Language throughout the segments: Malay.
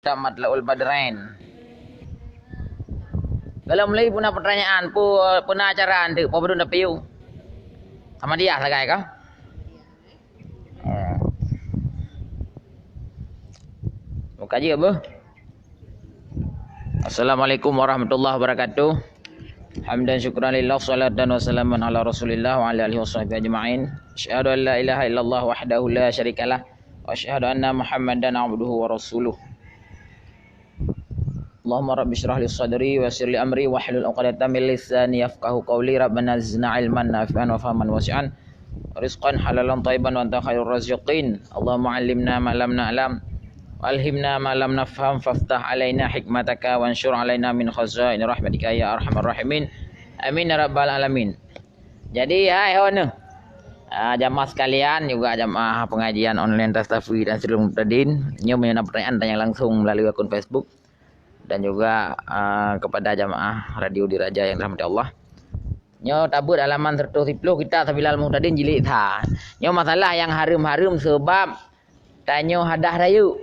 Matlaul Badrain. Kalau mulai punah pertanyaan, punah acaraan tu, apa benda piu? Sama dia sagai kah? Muka je apa? Assalamualaikum warahmatullahi wabarakatuh. Hamdan syukran lillah, salatan wassalaman ala Rasulillah wa ala alihi washabbihi ajma'in. Asyhadu an la ilaha illallah wahdahu la syarikalah wa asyhadu anna Muhammadan abduhu wa rasuluh. Allahumma rabbi syrah li sadri wa yassir li amri wahlul 'uqdatam min lisani yafqahu qawli. Rabbana zidna ilman nafi'an wa fahman wasi'an rizqan halalan thayyiban wa anta khairur raziqin. Allahumma 'allimna ma lam na'lam wa alhimna ma lam nafham faftah alaina hikmataka wa anshur alaina min khazain rahmatika ya arhamar rahimin. Amin ya rabbal alamin. Jadi hai hon jamaah sekalian, juga jamaah pengajian online Tastafi dan Sirul Muqtadin, nyo punya pertanyaan tanya langsung melalui akun Facebook dan juga kepada jamaah radio Diraja yang dirahmati Allah. Nyo tabut halaman 130 kita Sabilal Muhtadin jilid tha. Nyo masalah yang harum-harum sebab tanyo hadah rayu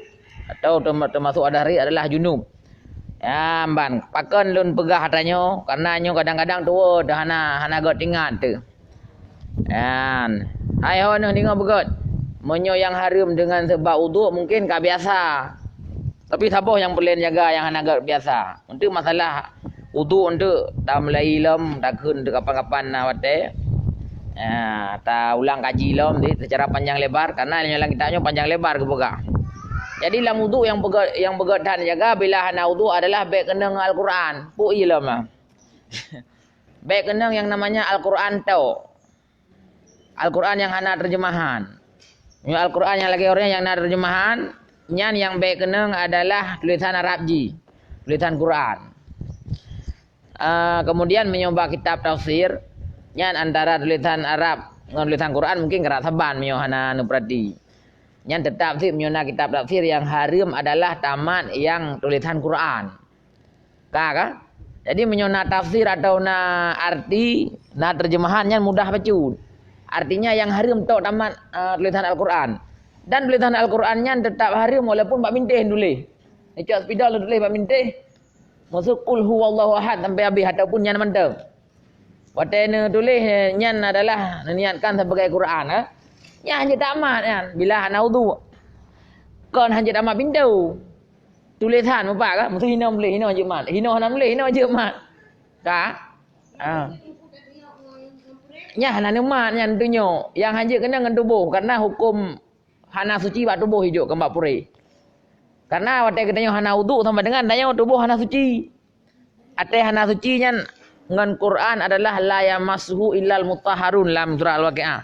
atau termasuk hadah rayu adalah junub. Ya ban pakon lun pegah tanyo karena nyo kadang-kadang tua dah hana got ingat tu. Kan. Hai hono ningo begot. Monyo yang harum dengan sebab uduk mungkin ka biasa. Tapi saboh yang perlu jaga yang agak biasa. Untuk masalah wudu untuk dah mulai lom, dah kun untuk kapan-kapan nak wate. Tak ulang kaji lom secara panjang lebar karena yang kita nyo panjang lebar ke boga. Jadi dalam wudu yang begot dan jaga bila hana wudu adalah baik kenang Al-Quran. Pu ilom ah. Baik kenang yang namanya Al-Quran tau. Al-Quran yang hana terjemahan. Al-Quran yang lagi orang yang hana terjemahan. Nyan yang baik kenang adalah tulisan Arab ji, tulisan Quran. Kemudian menyoba kitab tafsir, nyan antara tulisan Arab dengan tulisan Quran mungkin kerak saban menyohana nuprati. Nyan tetap sih menyona kitab tafsir yang harum adalah tamat yang tulisan Quran. Kah? Jadi menyona tafsir atau na arti, na terjemahan nyan mudah baca. Artinya yang harum tok tamat tulisan Al-Quran. Dan tulisan Al-Qurannya tetap harum walaupun bab mintih tulis. Ecak sepida lu tulis bab mintih. Masuk qul huwallahu ahad sampai habis ataupun nyan mentang. Watene tulis nyan adalah niatkan sebagai Quran ah. Nya hanya tamat kan bila hana wudu. Kon hanya tamat pintu. Tulisan apa kan? Mesti hina boleh hina je mat. Hina hana boleh hina je mat. Tak? Nya hana mat nyan tunyo. Yang hanya kena dengan tubuh karena hukum hana suci bak tubuh hidup kembak puri. Karena waktu kita hana wudu sama dengan tanya tubuh hana suci. Ate hana suci nyan dengan Quran adalah la yamassuhu illal mutahharun lam surah Al-Waqiah.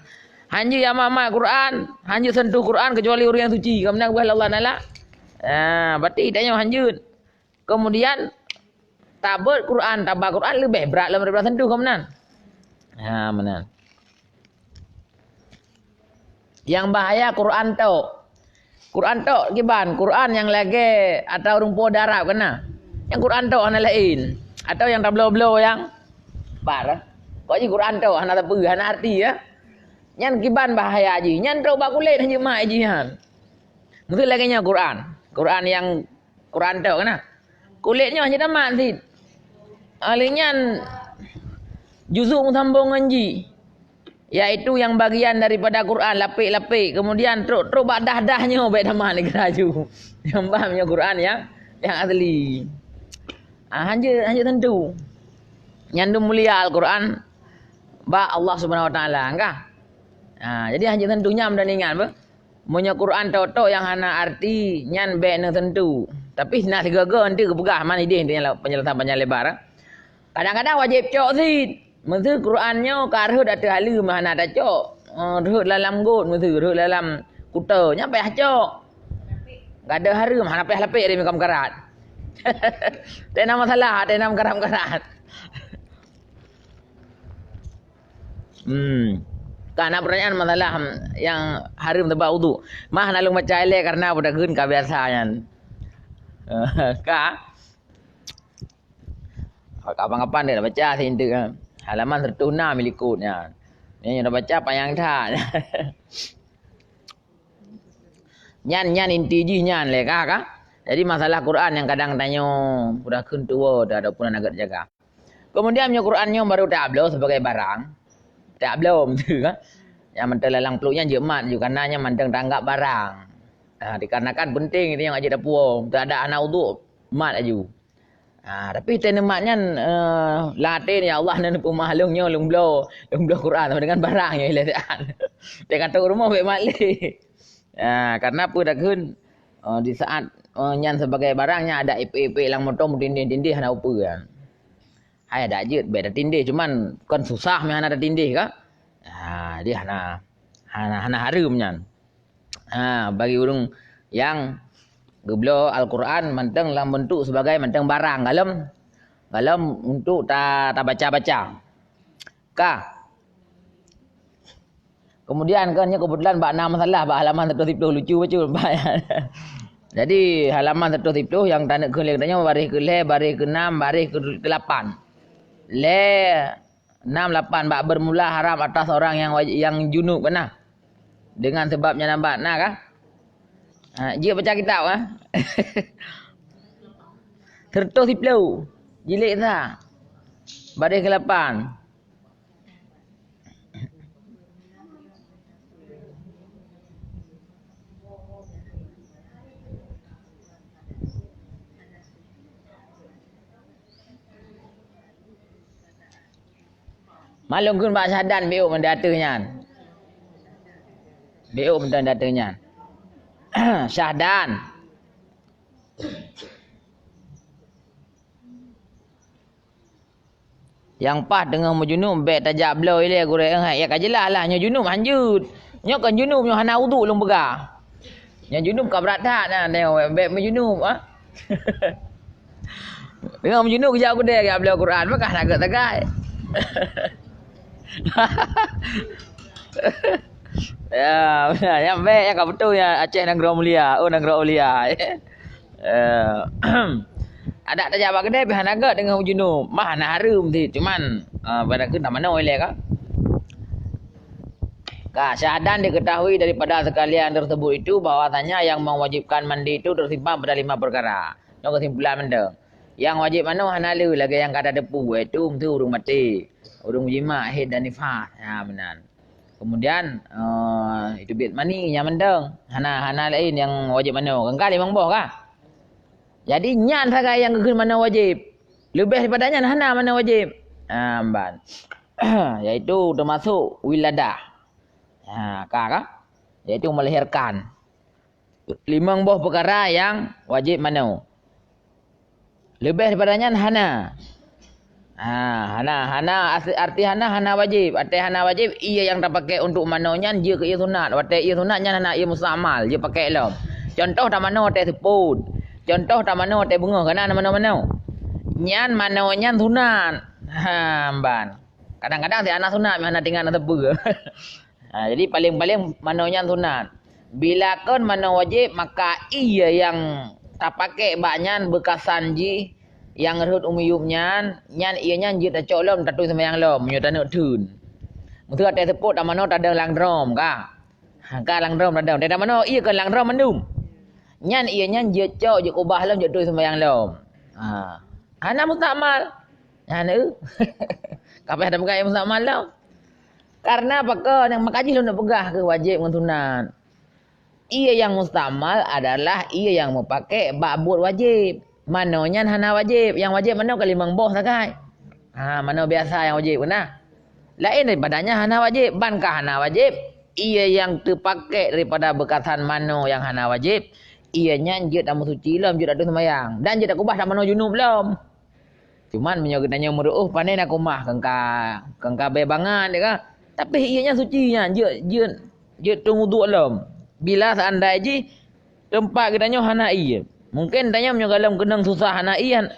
Hanya yang mama Quran, hanya sentuh Quran kecuali orang yang suci. Kemudian Allah Taala. Berarti tanya hanya. Kemudian tabat Quran, tabah Quran lebih berat daripada sentuh kemudian. Benar. Yang bahaya Quran tu. Quran tu giban, Quran yang lagi atau rumput darab kena. Yang Quran tu ana lain. Atau yang tablo-blo yang bar. Kok ji Quran tu ana tepu ana arti ya. Nyan giban bahaya ji. Nyan tu bak kulit hanya mai ji han. Mesti lagi nya Quran. Quran yang Quran tu kena. Kulitnya hanya tamat sid. Alinyan juzuk sambung nganji. Yaitu yang bagian daripada Quran lapik-lapik kemudian teruk bak dah-dahnya baik tamat ni keraju. Yang fahamnya Quran yang asli. Hanya tentu. Yang mulia Al-Quran ba Allah Subhanahu Wa Taala kah? Jadi hanya tentunya mendan ingat apa? Munyo Quran tok yang hana arti nyan baik nang tentu. Tapi nak segaga nanti kepegah man ide penjelasan panjang lebar. Kadang-kadang wajib cok sid. Mesti Qurannya karhut ada halu mana ada cok. Rhut dalam got mesti rhut dalam kuta nya payah cok. Gak ada harum mana payah lapik dia makam karat. Tak ada masalah, tak ada karam-karat. Karena pertanyaan masalah yang harum tebak wudu. Mah nalung baca elek karena pada gun ka biasanya. Kapan-kapan dia dah baca sintu kan. Halaman 106 milikutnya. Yang dah baca panjang tak. Nyan inti ji nyan le kah? Jadi masalah Quran yang kadang tanya sudah tua dah ada pun nak jaga. Kemudian punya Qurannya baru tak upload sebagai barang. Tak belum tu kan. Yang mentang lalang peluknya jemat juga karenanya mandang tanggap barang. Dikarenakan penting itu yang aja dapur. Tak ada anak uduk mat aju. Tapi tenematnya latih ya Allah nan pemahlungnya lumblo Quran sama dengan barangnya ilatan. Dia kata rumah baik malik. Karena apa dah kun di saat nyan sebagai barangnya ada IP lang motor tindih-tindih hana apa kan. Hai ada je beda tindih cuman kan susah meh hana ada tindih ka. Dia hana harum nyan. Bagi urang yang geblo Al-Quran mentang dalam bentuk sebagai mentang barang dalam untuk ta baca-baca. Kemudian kan kebetulan bak 6 masalah bak halaman 110 lucu baca. Jadi halaman 110 yang tanda ke katanya baris ke 6, baris ke 8. Le 6 8 bak bermula haram atas orang yang junub kena. Dengan sebabnya nampak nah kah? Dia baca kitab Tertus siplau. Jilid dah. Baris ke 8. Malum kun bak syahadan BO mendatanya. BO mendatanya. Syahdan. Yang pas dengan mujunub baik tajak belau ile gurek ya kajelah lah nya junub hanjut. Nya kan junub nya hana wudu long begah. Nya junub ka berat dah tengok baik mujunub Dengan mujunub kejap aku dia belau Quran bakah nak tagai. Yang baik yang kat betul ya Aceh Negara Mulia. Negara Mulia. Ada tak jawab kedai pihak naga dengan junub. Mah nak harum tu. Cuman pada ke tak mana oleh kah? Syahadan diketahui daripada sekalian tersebut itu bahwasanya yang mewajibkan mandi itu tersimpan pada 5 perkara. Yang kesimpulan benda. Yang wajib mana hanalu lagi yang kata depu itu urung mati. Urung jima, haid dan nifas. Benar. Kemudian itu bit mani yang mendeng. Hana lain yang wajib mana. Kengkali memang boh kah? Jadi nyan saja yang kekun mana wajib. Lebih daripadanya hana mana wajib. Ban. Yaitu termasuk wiladah. Kah? Yaitu melahirkan. 5 buah perkara yang wajib mana. Lebih daripadanya hana. Hana arti hana wajib. Arti hana wajib ia yang tak pakai untuk manonya dia ke ia sunat. Waktu ia sunatnya hana ia mustamal dia pakai lah. Contoh tak mano teh seput. Contoh tak mano teh bunga kana mana-mana. Nyan manonya sunat. Ban. Kadang-kadang si anak sunat mana tinggal nak tebu. Jadi paling-paling manonya sunat. Bila kon mano wajib maka ia yang tak pakai baknyan bekasan ji yang rut umiyubnya nyan ianya jit tak colom tak tu sembahyang lom nyo tak tun. Mutu ada seput tak mano tak ada lang drom ka. Lang drom tak ada. Tak mano ia kan lang drom mendum. Nyan ianya jit cok jit ubah lom jit tu sembahyang lom. Hana mustakmal. Hana. Kapeh ada pegang mustakmal dah. Karena apa yang makaji lu nak pegah ke wajib dengan sunat. Ia yang mustakmal adalah ia yang mau pakai babut wajib. Manonya hana wajib. Yang wajib mana ke 5 boh sakai. Mana biasa yang wajib kena. Lain daripadanya hana wajib. Bankah hana wajib. Ia yang terpakai daripada bekasan mano yang hana wajib. Ianya dia tak suci lom, dia tak ada sembahyang. Dan dia tak kubah tak mano junub lom. Cuman menyogotanya muruh pandai nak kumah kengka bebangan dia kan. Tapi ianya suci nya. Dia tunggu dua lom. Bila seandainya tempat kitanya hana iya. Mungkin tanya menyogalam kenang susah hana iyan.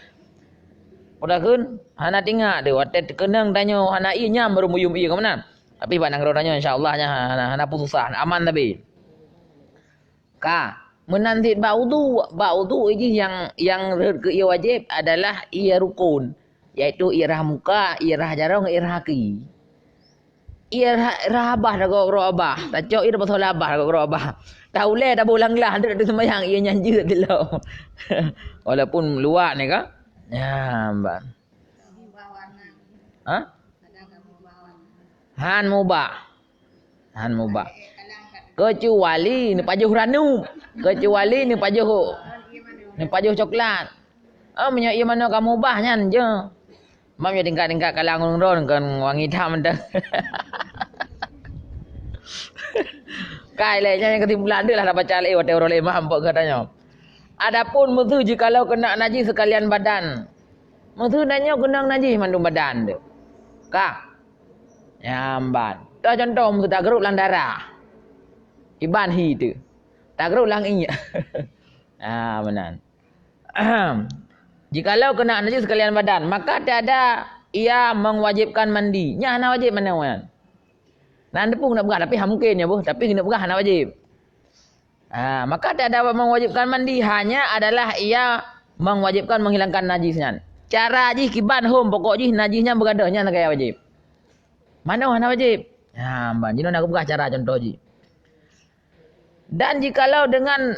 Pada kun hana tinggal dia waktu kenang tanya hana inya baru muyum iya ke mana. Tapi pak nang tanya insyaallah nya hana pun susah aman tapi. Menanti baudu ini yang ke ia wajib adalah ia rukun, yaitu irah muka, irah jarong, irah kaki. Irah abah dah kau abah. Tak cok ia pasal abah dah kau abah. Tak boleh dah bolang lah tu sembahyang ia nyanyi dulu. Walaupun luar ni kah? Ya, mbak. Ha? Han mubah. Han mubah. Kecuali ni pajuh ranu. Kecuali ni pajuh coklat. Punya ia mana kamu mubah nyan je. Mam ya tingkat-tingkat kalang ron kan wangi hitam dah. Kai le yang ketimbulan dia lah dah baca le hotel orang imam apa katanya. Adapun mutu jikalau kena najis sekalian badan. Mutu nanya kena najis mandung badan dia. Kak. Nyamban. Dah contoh mutu tak geruk lang darah. Iban hi tu. Tak geruk lang inya. Benar. Jikalau kena najis sekalian badan, maka tiada ia mewajibkan mandi. Nya hana wajib mana wan? Nan depung nak berah tapi mungkin ya bu, tapi kena berah hana wajib. Maka tiada mewajibkan mandi, hanya adalah ia mewajibkan menghilangkan najisnya. Cara ji kiban hom pokok ji najisnya begadahnya nak kaya wajib. Mana hana wajib? Ban jino nak berah cara contoh ji. Dan jikalau dengan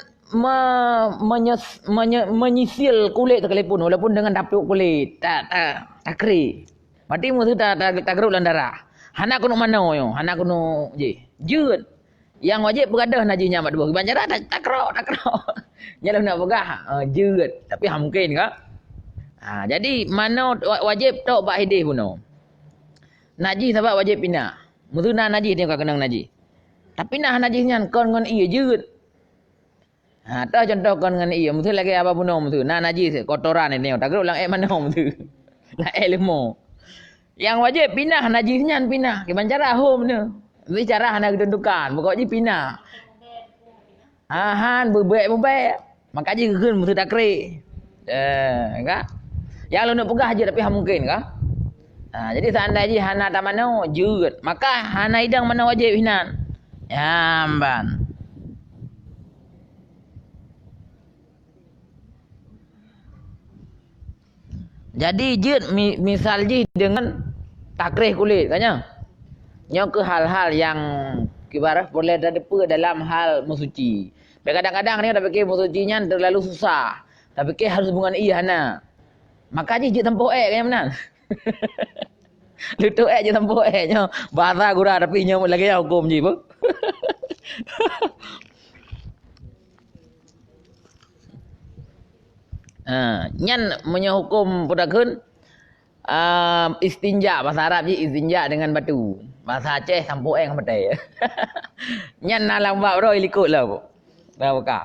menyisil kulit sekalipun walaupun dengan dapuk kulit tak kering. Mati mu tu tak geruk dalam darah. Hana kuno mana yo? Hana kuno je. Jeut. Yang wajib begadah najisnya mak dua. Banjara tak kerok. Jalan nak pegah jeut. Tapi mungkin ke? Jadi mana wajib tok bak hidih kuno. Najis sebab wajib pindah. Muzuna najis dia kena najis. Tapi nah najisnya kon ngon iya jeut. Tak contoh kon ngan iya mutu lagi apa pun mutu. Nah najis kotoran ini tak geruk lang mana mutu. Lah lemo. Yang wajib pindah najisnya pindah. Gimana cara home ni? Ini cara hana ketentukan. Pokoknya pindah. Han bebek. Maka je keun mutu tak kre. Enggak. Yang lu nak pegah je tapi mungkin kah? Jadi seandainya hana tak mana jeut. Maka hana hidang mana wajib hinan. Ban. Jadi jeut misal je dengan takrih kulit katnya. Nyo ke hal-hal yang ibarat boleh terdepa dalam hal musuci. Kadang-kadang ni dah fikir musucinya terlalu susah. Tapi fikir harus hubungan iya hana. Maka je jeut tempoh katnya benar. Lutuk je tempoh nyo. Bahasa gura tapi nyo lagi hukum je apa. Nyan punya hukum pudakun istinja bahasa Arab je istinja dengan batu. Bahasa Aceh sampo eng petai. Nyan nalang bab ro ikut lah bu. Dah buka.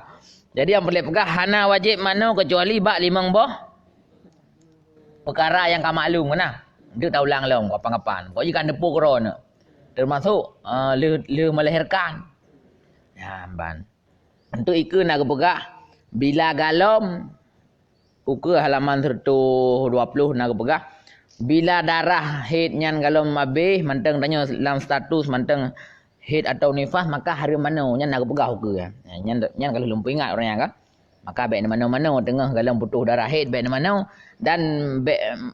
Jadi yang boleh pegah hana wajib mana kecuali bak limang boh perkara yang kau maklum kena. Dia tahu ulang long kapan-kapan. Kau jika depu korona. Termasuk le melahirkan. Ban. Untuk ikut nak pegah bila galom ukur halaman 120 nak pegah. Bila darah haid nyan galom habis manteng tanya dalam status manteng haid atau nifas maka hari mana nyan nak pegah ukur kan. Nyan kalau lumpuh ingat orang yang kan. Maka baik mana-mana tengah galom putus darah haid baik mana dan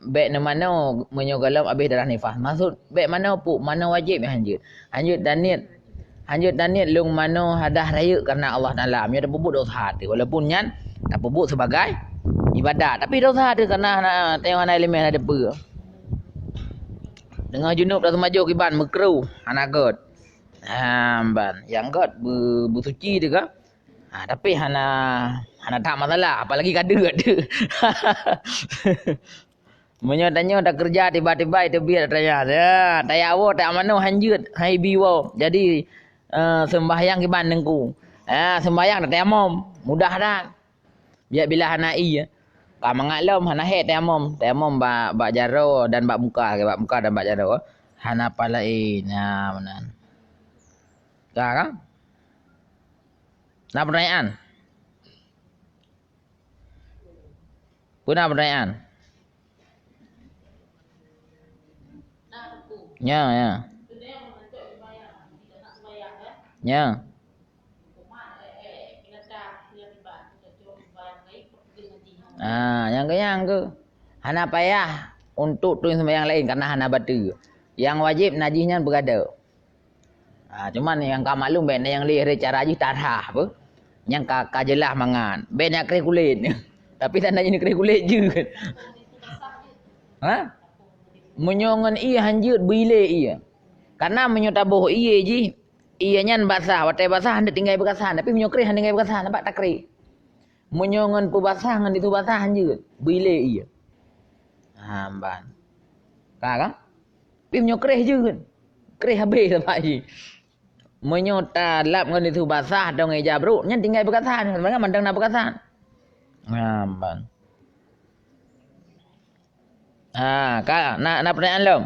baik mana menyo galom habis darah nifas. Maksud baik mana puk mana wajib hanjut. Hanjut dan niat lung mana hadah raya kerana Allah Taala. Dia pebut dosa tu walaupun nyan tak pebut sebagai ibadat tapi dosa tu kerana tengok ana elemen ada apa. Dengar junub dah semaju kiban mekru anak god. Ban yang god bersuci tu ke? Tapi hana tak masalah apalagi kada ada. Menyatanya dah kerja tiba-tiba itu biar tanya. Tak yawo tak mana hanjut hai biwo. Jadi sembahyang kiban nengku. Sembahyang dah tayamum mudah dah. Biar bila hana iya. Ka mangaklum hana haid tayamum bak jaro dan bak muka dan bak jaro. Hana palain. Benar. Kan? Nak pertanyaan? Punah pertanyaan? Ya. Ya. Yang ke hana payah untuk tuin sembahyang lain karena hana batu. Yang wajib najisnya berada. Cuman yang kau maklum ben yang leh cara je tarah apa. Yang kau jelas mangan. Ben nak kereh kulit. Tapi tak nak jenis kereh kulit je kan. Ha? Menyongan ia hanjut bile ia. Karena menyotabuh ia je. Ia nyan basah. Watai basah hendak tinggal bekasan. Tapi menyokreh hendak tinggal bekasan. Nampak tak kereh. Menyongan pu basah ngan itu basah hanjut. Bile ia. Ban. Kan? Tapi menyokreh je kan. Kereh habis sampai je. Menyota lap ngan itu basah dong eja bro. Nyan tinggal bekasan. Sebenarnya mandang nak bekasan. Ban. Kak, nak pertanyaan lo?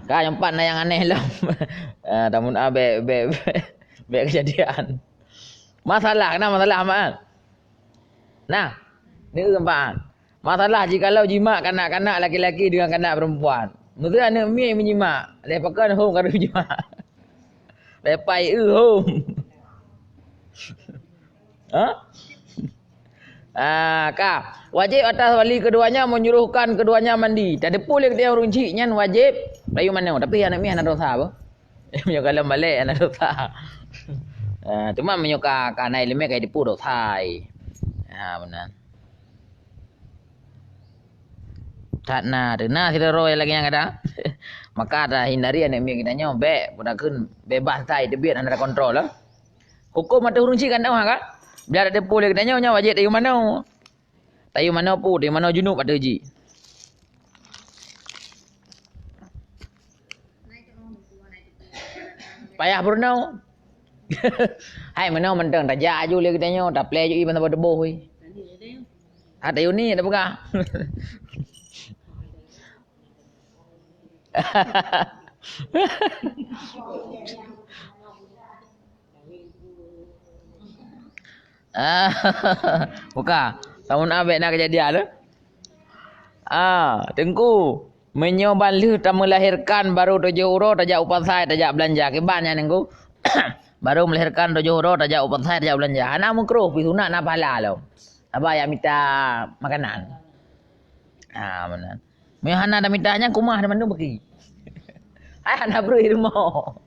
Kak yang empat nak yang aneh lo. Tamun be kejadian. Masalah, kenapa masalah amal? Nah, ni keempatan. Masalah jikalau jima kanak-kanak laki-laki dengan kanak perempuan. Mesti anak mi menyimak. Lepakan home kada jima. Lepai home. Kak, wajib atas wali keduanya menyuruhkan keduanya mandi. Tak ada boleh dia runci nyan wajib. Layu mana? Tapi anak mi anak dosa apa? Dia kalau balik anak dosa. Cuma menyuka karena ilmu kayak dipu dosa. Benar. Tak nak kita roy lagi yang ada. Maka dah hindari anak mi kita nyobek, pada kun bebas tai debiat anda kontrol lah. Hukum mata runci kan dah kan? Biar ada boleh kita nyonya wajib dari mana? Tayu mana pu, dari mana junub ada ji. Payah bernau. Hai mana mentang tajak aju le kita nyo, tak play ju i benda deboh oi. Ada yu ni ada buka. Buka. Tahun abek nak kejadian le. Tengku menyoban lu tak melahirkan baru 7 huruf tajak upasai tajak belanja kebannya nengku. Baru melahirkan 7 huruf tajak upasai tajak belanja. Anak mukruh pi sunat nak pahala lo. Apa yang minta makanan. Benar. Mehana dah mintanya kumah dah mandu pergi. Anak bro rumah.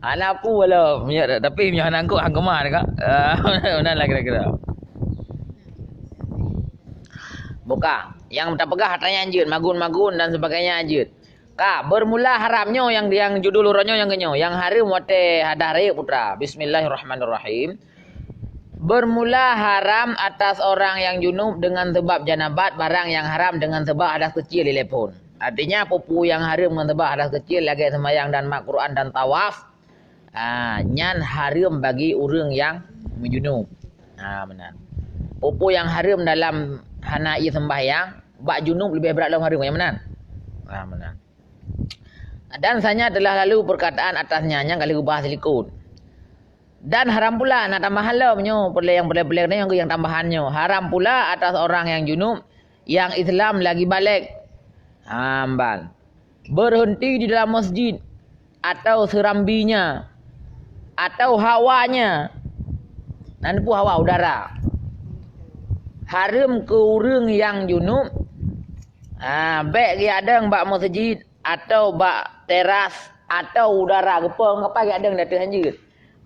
Anak pu lo, tapi punya anak aku hang kumah dekat. Benar lah kira-kira. Buka. Yang tak pegah hartanya anjut, magun-magun dan sebagainya anjut. Kak, bermula haramnya yang judul urannya yang genyo, yang haram wate hadare putra. Bismillahirrahmanirrahim. Bermula haram atas orang yang junub dengan sebab janabat, barang yang haram dengan sebab hadas kecil dilepon. Artinya pupu yang haram dengan sebab hadas kecil lagi sembahyang dan mak Quran dan tawaf. Nyan haram bagi orang yang menjunub. Benar. Pupu yang haram dalam hanai sembahyang, bak junub lebih berat dalam haram yang benar. Benar. Dan sanya telah lalu perkataan atasnya yang kali ubah silikon. Dan haram pula nak tambah halamnya yang boleh-boleh ni yang tambahannya. Haram pula atas orang yang junub yang Islam lagi balik. Ambal. Berhenti di dalam masjid atau serambinya atau hawanya. Nanti pun hawa udara. Haram ke orang yang junub. Baik dia ada bak masjid atau bak teras atau udara gepeng apa dia ada datang hanjut.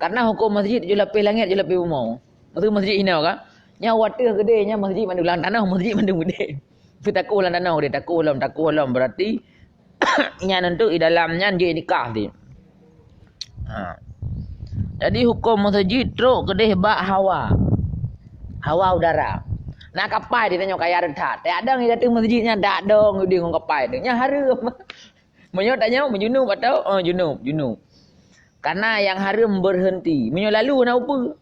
Karena hukum masjid je lapis langit je lapis bumi. Maksud masjid hina kan? Nya water gede nya masjid mandu lang tanah masjid mandu gede. Fi takul lang tanah dia takul lam berarti nya nentu di dalamnya dia nikah dia. Jadi hukum masjid teruk gede bak hawa. Hawa udara. Nak kapai dia tanya kaya retat. Tak ada yang datang masjidnya tak ada dia ngong kapai dia. Nya haram. Menyo tanya menjunub atau junub. Karena yang haram berhenti. Menyo lalu nak apa?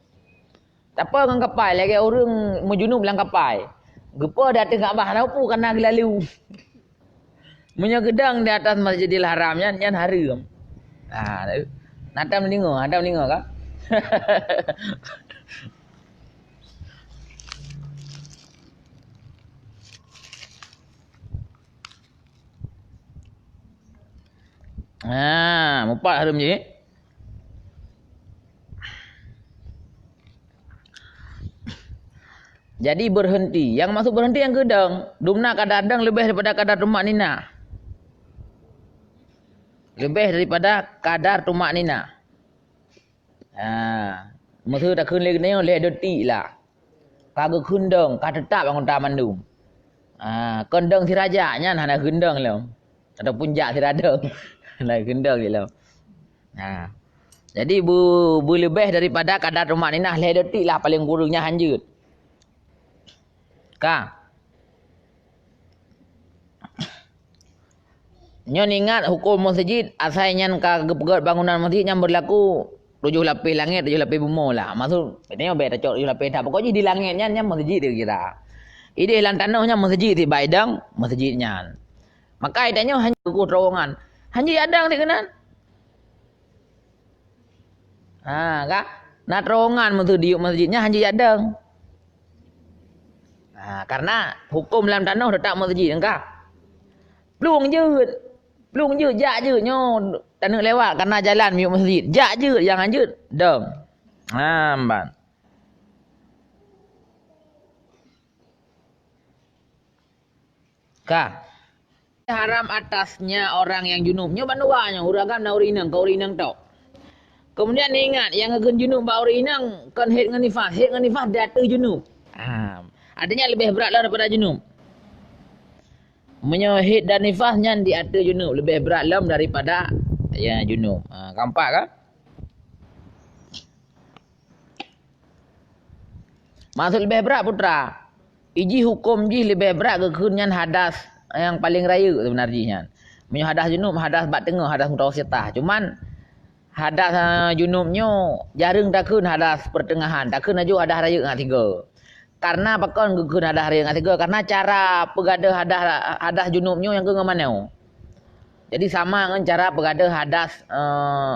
Tak apa dengan kapal lagi orang menjunub lang kapal. Gepa datang kat bah nak apa karena lalu. Menyo gedang di atas Masjidil Haram nyan haram. Nadam dengar kan? Mupat haram je. Jadi berhenti. Yang masuk berhenti yang gedang. Dumna kadar dang lebih daripada kadar tumak nina. Lebih daripada kadar tumak nina. Masa dah kun lagi ni leh deti lah. Kagak kundang, kata tak bangun taman tu. Kundang si raja nya nak kundang lah. Ataupun jak si radang. Nak kundang je lah. Jadi lebih daripada kadar tumak nina leh deti lah paling kurangnya hanjut. Nyon ingat hukum masjid asalnya pegat bangunan masjid yang berlaku 7 lapis langit 7 lapis bumi lah. Maksud katanya bet cok 7 lapis dah. Pokoknya di langitnya masjid dia kira. Ide lan tanahnya masjid di baidang masjidnya. Maka idanya hanya ku terowongan. Hanya adang di kanan. Kak. Nak terowongan di masjidnya hanya adang. Karena hukum dalam tanah tetap masjid engkau. Pluang je, jak je nyo tanah lewat karena jalan miuk masjid. Jak je yang anjut dam. Amban. Haram atasnya orang yang junub. Nyo banduanya uragam na urinang kau urinang tok. Kemudian ingat yang agen junub ba urinang kan head ngan nifas. Head ngan nifas datu junub. Artinya lebih berat lah daripada junub. Menyahid dan nifasnya di atas junub. Lebih berat lam daripada junub. Kampak kan? Maksud lebih berat putra. Iji hukum ji lebih berat kekunyan hadas yang paling raya sebenarnya. Menyah hadas junub, hadas bat tengah, hadas mutawasitah. Cuman hadas junubnya jarang takun hadas pertengahan. Takun aja hadas raya ngah 3. Karena pakon gugun hadas hari yang ketiga karena cara pegada hadas junubnya yang ke mana. Jadi sama dengan cara pegada hadas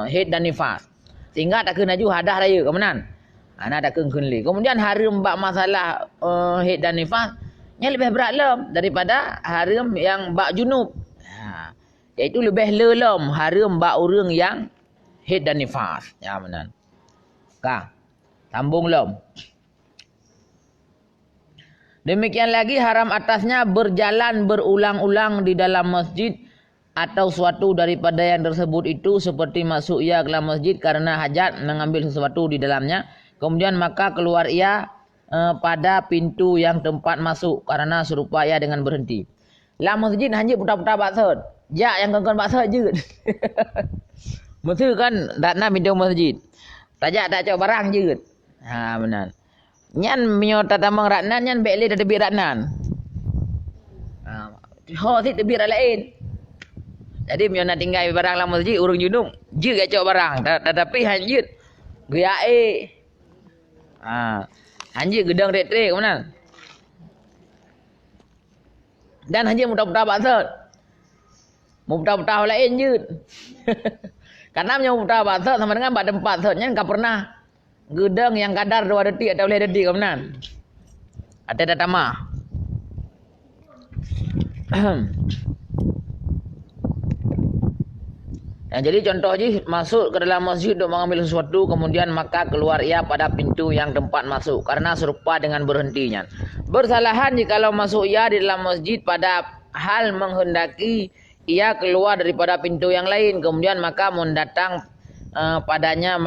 haid dan nifas. Sehingga tak kena juga hadas raya ke mana? Ana tak kena kunli. Kemudian haram bab masalah haid dan nifas nya lebih berat lam daripada haram yang bab junub. Iaitu lebih lelam haram bab orang yang haid dan nifas. Ya benar. Sambung lam. Demikian lagi haram atasnya berjalan berulang-ulang di dalam masjid atau suatu daripada yang tersebut itu seperti masuk ia ke dalam masjid karena hajat mengambil sesuatu di dalamnya. Kemudian maka keluar ia pada pintu yang tempat masuk karena serupa ia dengan berhenti. Dalam masjid hanya putar-putar baksud. Jak yang kongkon baksud je. Mesti kan tak nak pintu masjid. Tajak tak cak barang je. Benar. Nyan minyo tatamang ratnan nyan bele dah tebik ratnan. Si tebik rat lain. Jadi minyo nak tinggal barang dalam masjid urang junub, je gak cok barang. Tetapi hanjut geae. Hanjut gedang retre ke mana? Dan hanjut mudah-mudah baksud. Mudah-mudah lain je. Karena minyo mudah baksud sama dengan bak tempat sudnya enggak pernah gedang yang kadar 2 detik atau 5 detik ke mana? Ada tamah. Jadi contoh je masuk ke dalam masjid untuk mengambil sesuatu kemudian maka keluar ia pada pintu yang tempat masuk karena serupa dengan berhentinya. Bersalahan jikalau masuk ia di dalam masjid pada hal menghendaki ia keluar daripada pintu yang lain kemudian maka mendatang padanya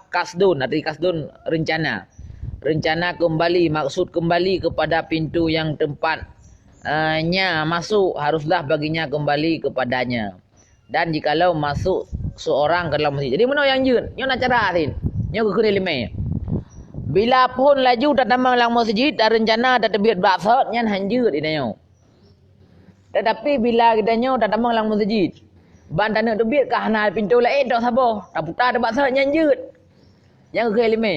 kasdun, arti kasdun rencana kembali, maksud kembali kepada pintu yang tempatnya masuk haruslah baginya kembali kepadanya. Dan jikalau masuk seorang ke dalam masjid, jadi mana yang jun nyo nak cara tin nyo ke lime bila pun laju tak tambang dalam masjid dan rencana tak terbit baksud nyan hanjut dinyo. Tetapi bila kita nyo tak tambang dalam masjid ban tanah terbit kah na pintu lain tak sabar. Tak putar tempat sah nyanjut. Yang ke lima.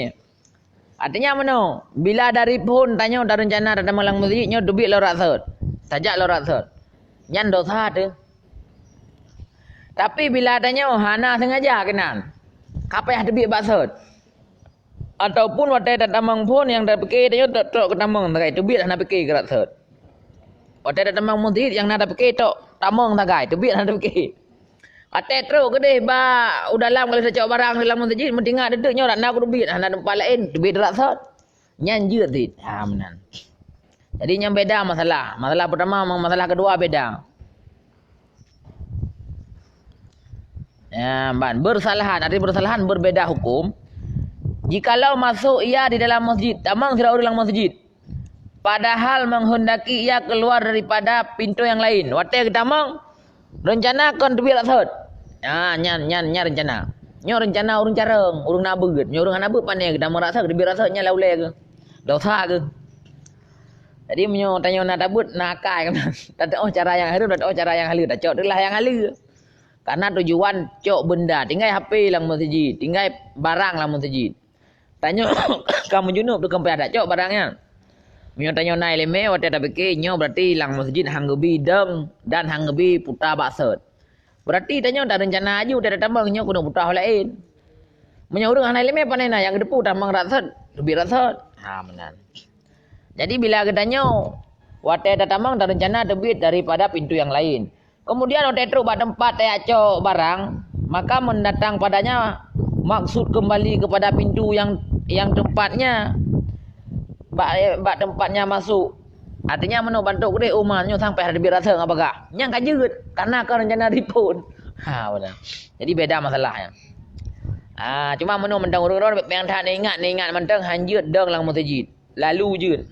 Artinya mana? Bila dari pun tanya dah rencana dah malang masjid nyo terbit lorat sah. Sajak lorat sah. Nyan dosa tu. Tapi bila tanya hana sengaja kenan. Kapa yang terbit baksud. Ataupun watai tak tamang pun yang dah fikir tanya tak ketamang tak terbit hana fikir kerat sah. Watai tak tamang masjid yang nak fikir tak tamang tak gai terbit hana fikir. Atek terus ke deh udah lam kalau saya cak barang dalam masjid mentinggal dedeknya nak nak duit hana tempat lain duit derak sat Nyan je tit. Ha menan. Jadi yang beda masalah. Masalah pertama, masalah kedua beda. Ya, ban bersalahan, arti bersalahan berbeda hukum. Jikalau masuk ia di dalam masjid, tamang tidak dalam masjid. Padahal menghendaki ia keluar daripada pintu yang lain. Wate tamang rencana kon tebi rasot. Ah, nyan rencana. Nyo rencana urang careng, urang nabeut. Nyo urang nabeut pandai kita merasa tebi rasotnya laule ke. Dosa ke. Jadi menyo tanya nak tabut nak akai kan. Tak tahu cara yang halu, tak tahu cara yang halu. Tak cok lah yang halu. Karena tujuan cok benda, tinggal HP lang masjid, tinggal barang lang masjid. Tanya kamu junub tu kampai ada cok barangnya. Mio tanya nai leme wate tak fikir nyo berarti lang masjid hanggebi deng dan hanggebi putar baksud. Berarti tanya tak rencana aju tak tambang nyo kudu putar lain. Menyo urang nai leme panena yang depu tambang raksud, lebih raksud. Ha menan. Jadi bila katanya wate tak tambang tak rencana terbit daripada pintu yang lain. Kemudian wate terus pada tempat tak cok barang, maka mendatang padanya maksud kembali kepada pintu yang tempatnya bak tempatnya masuk. Artinya meno bantu gede umannya sampai ada birasa apakah? Yang kajeut karena ke rencana ripun. Ha benar. Jadi beda masalahnya. Cuma meno mentang urang-urang yang tak ingat mentang hanjeut deng lang masjid. Lalu jeut.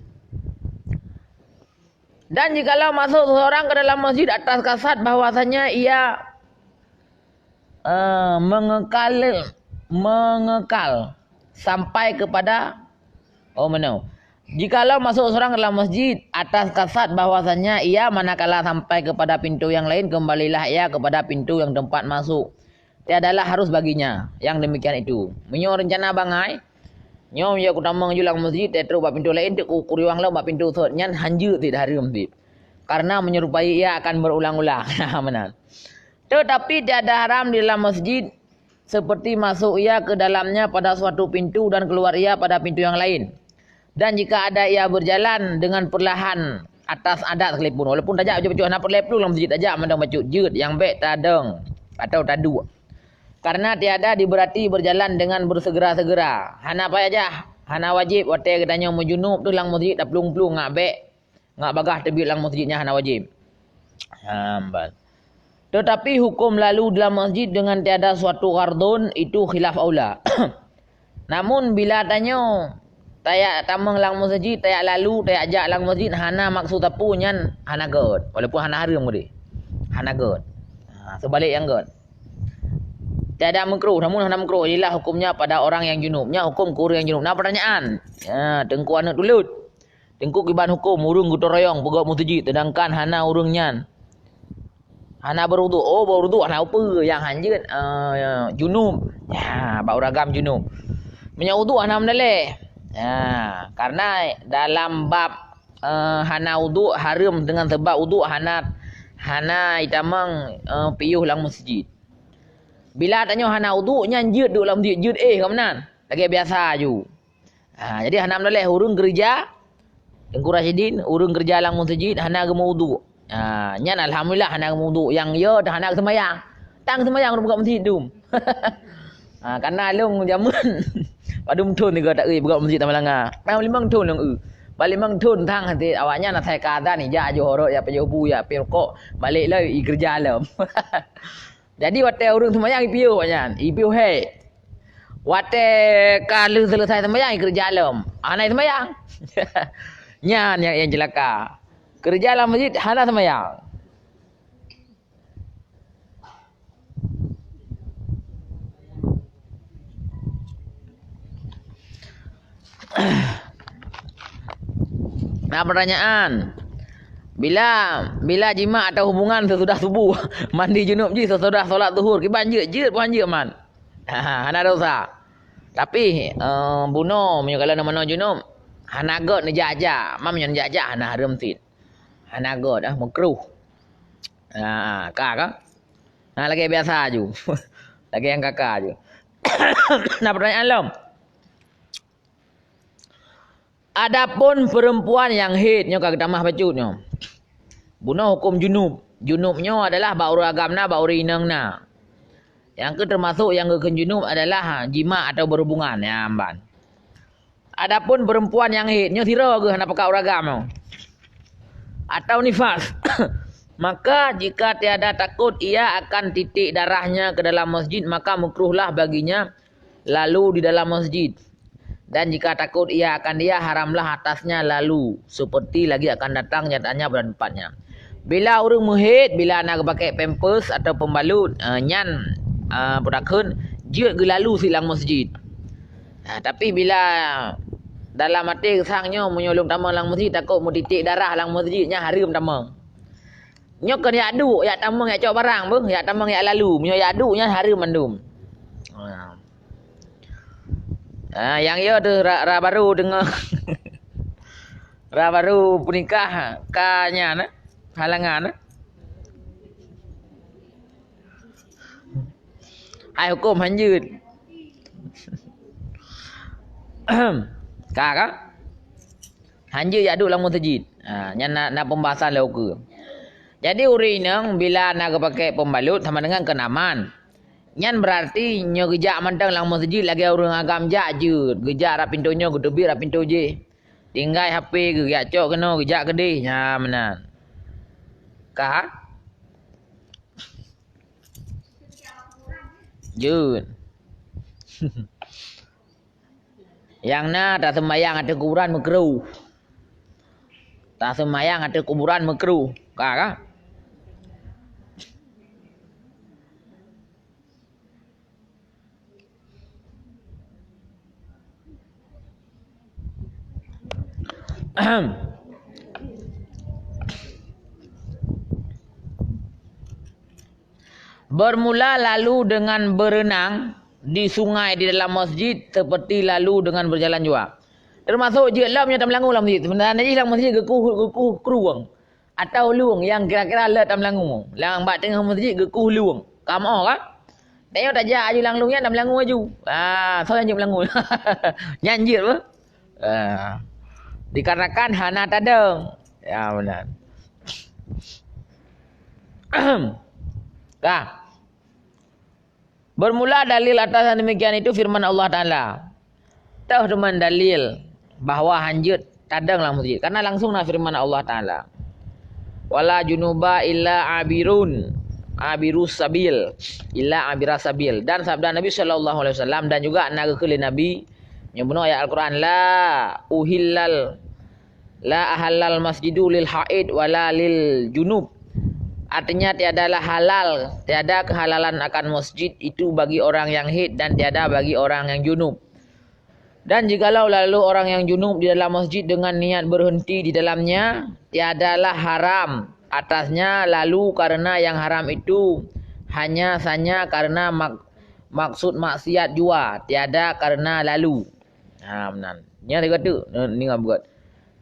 Dan jikalau masuk seseorang ke dalam masjid atas kasat bahwasanya ia mengekal sampai kepada jikalau masuk seorang ke dalam masjid atas kasat bahwasanya ia manakala sampai kepada pintu yang lain kembalilah ia kepada pintu yang tempat masuk. Tiadalah harus baginya yang demikian itu. Menyo rencana bangai nyo ya kutamang julang masjid terus bab pintu lain tu kuriwang lah bab pintu sot nyan hanjeut tidak hari masjid. Karena menyerupai ia akan berulang-ulang. Benar. Tetapi tiada haram di dalam masjid seperti masuk ia ke dalamnya pada suatu pintu dan keluar ia pada pintu yang lain. Dan jika ada ia berjalan dengan perlahan atas adat sekalipun. Walaupun tajak baju-baju anak perlepu dalam masjid tajak mandang baju jeut yang baik tadeng atau tadu. Karena tiada diberati berjalan dengan bersegera-segera. Hana apa aja? Hana wajib wate katanya menjunub tu lang masjid tak pelung-pelung ngak baik. Ngak bagah tebi lang masjidnya hana wajib. Hambal. Tetapi hukum lalu dalam masjid dengan tiada suatu kardun itu khilaf aula. Namun bila tanya tayak tamang lang masjid, tayak lalu, tayak jak lang masjid, hana maksud tapu nyan hana god. Walaupun hana harum gede. Hana god. Sebalik yang god. Tiada makruh, namun hana makruh ialah hukumnya pada orang yang junubnya, hukum kur yang junub. Nah pertanyaan. Ya, tengku anak tulut. Tengku kiban hukum urung gutoroyong pegawai masjid sedangkan hana urung nyan. Hana berwudu. Oh, berwudu hana apa yang hanjeut junub. Ya, bau ragam junub. Punya wudu hana mendaleh. Ya, karena dalam bab hana wudu haram dengan sebab wudu hana itamang piyuh lang masjid. Bila tanya hana wudu nyan jeut duk dalam masjid jeut kamenan. Lagi biasa ju. Jadi hana mendaleh urung kerja Tengku Rasyidin urung kerja lang masjid hana gemu wudu. Nyan alhamdulillah hana gemu wudu yang ya dah hana sembahyang. Tang sembahyang buka masjid tu. Karena long zaman padum thun ni tak buka masjid tamalanga. Pang limang thun long balik mang thun thang hati awaknya nak saya kata ni ja jo horok ya pejobu ya perkok balik lah i kerja alam. Jadi wate urung sembahyang ipiu nyan. Ipiu he. Wate kalau selesai sembahyang i kerja alam. Anai sembahyang. Nyan yang celaka. Kerja dalam masjid hana sembahyang. Nah pertanyaan. Bila jima atau hubungan sesudah subuh, mandi junub je sesudah solat zuhur, kiban jeut pun hanjeut man. Hana dosa. Tapi bunuh kalau nama junub hana god ni jaja, mam nyan jaja hana haram tin. Hana god makruh. Kakak. Lagi biasa ju. Lagi yang kakak ju. Nah pertanyaan lom. Adapun perempuan yang haid nyo kagak tamah bacutnyo. Bunuh hukum junub. Junubnyo adalah bau agamna, bau rinangna. Yang ke termasuk yang ke junub adalah jima atau berhubungan ya amban. Adapun perempuan yang haid, nyo tira ke nak pakai ragam tu? Atau nifas. Maka jika tiada takut ia akan titik darahnya ke dalam masjid, maka makruhlah baginya lalu di dalam masjid. Dan jika takut ia akan dia, haramlah atasnya lalu. Seperti lagi akan datang nyatanya pada tempatnya. Bila orang muhid, bila nak pakai pampers atau pembalut, nyan pudakun, dia ke lalu silang masjid. Tapi bila dalam hati kesangnya menyolong tama lang masjid, takut mau titik darah lang masjidnya haram tama. Nyo kan ya aduk, ya tamang ya cok barang bang, ya tamang ya lalu, nyo ya aduknya haram mandum. Yang ia tu ra baru dengar. Ra baru pernikah kanya halangan. Hai hukum hanjut. Kak hanjut ya aduk lang masjid. Nya nak pembahasan lau ke. Jadi urinang bila nak pakai pembalut sama dengan kenaman. Nyan berarti nyo gejak mandang lang masjid lagi orang agam jak je. Gejak ra pintunya gedebir ra pintu je. Tinggal HP ke gejak cok kena gejak gede. Ya benar. Kah? Jun. Yang na tak sembayang ada kuburan makruh. Tak sembayang ada kuburan makruh. Kah? Bermula lalu dengan berenang di sungai di dalam masjid seperti lalu dengan berjalan juga. Termasuk je lah punya tamlangu dalam masjid. Sebenarnya je dalam masjid gekuh keruang atau luang yang kira-kira le tamlangu. Lang bat tengah masjid gekuh luang. Kamu kan? Tengok tak jah je lang luangnya tamlangu aju. So yang je melangu. Nyanjir apa? Dikarenakan hana tadeng. Ya benar. Bermula dalil atas demikian itu firman Allah Ta'ala. Tahu teman dalil bahawa hanjut tadeng lah masjid. Karena langsung lah firman Allah Ta'ala. Wala junuba illa abirus sabil. Illa abiras sabil. Dan sabda Nabi SAW dan juga naga kali Nabi yang benar ayat Al-Quran la ahalal masjidu lil haid wala lil junub. Artinya tiadalah halal, tiada kehalalan akan masjid itu bagi orang yang haid dan tiada bagi orang yang junub. Dan jikalau lalu orang yang junub di dalam masjid dengan niat berhenti di dalamnya, tiadalah haram atasnya lalu karena yang haram itu hanya saja karena maksud maksiat jua, tiada karena lalu. Benar. Ni ada kata ni ngam buat.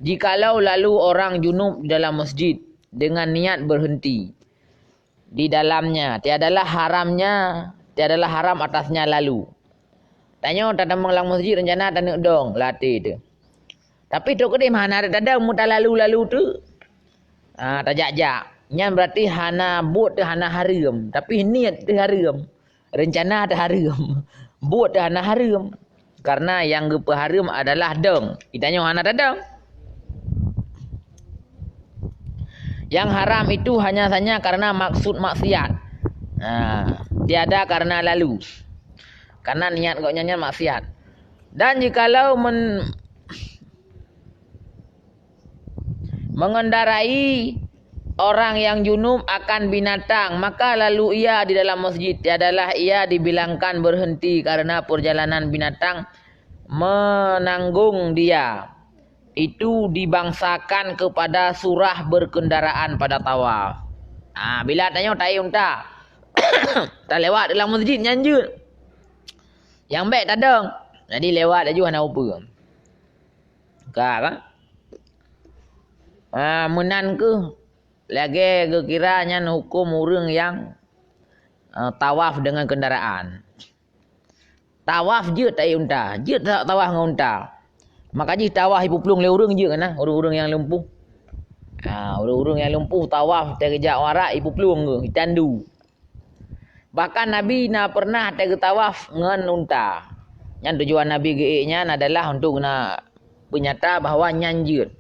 Jikalau lalu orang junub di dalam masjid dengan niat berhenti di dalamnya, tiadalah haram atasnya lalu. Tanya tak damang lang masjid rencana tak nak dong latih tu. Tapi tu kedai mana ada tadang muta lalu tu. Tak jak. Nya berarti hana buat tu hana haram, tapi niat tu haram. Rencana tu haram. Buat tu hana haram. Karena yang gepa haram adalah dong. Kitanya hana tadang. Yang haram itu hanya saja karena maksud maksiat. Tiada karena lalu. Karena niat kau nyanyi maksiat. Dan jikalau mengendarai orang yang junub akan binatang, maka lalu ia di dalam masjid, tiadalah ia dibilangkan berhenti karena perjalanan binatang menanggung dia. Itu dibangsakan kepada surah berkendaraan pada tawaf. Bila tanya tai unta. Tak lewat dalam masjid nyanjut. Yang baik tak ada. Jadi lewat aja hana apa. Kan? Menan ke lagi kiranya hukum orang yang tawaf dengan kendaraan. Tawaf je tai unta. Je tak tawaf dengan unta. Makanya tawaf ibu pelung le urang je kan orang-orang yang lumpuh. Orang-orang yang lumpuh tawaf terjak warak ibu pelung ke tandu. Bahkan Nabi pernah tawaf dengan unta. Yang tujuan Nabi geiknya adalah untuk nak penyata bahawa nyanjut.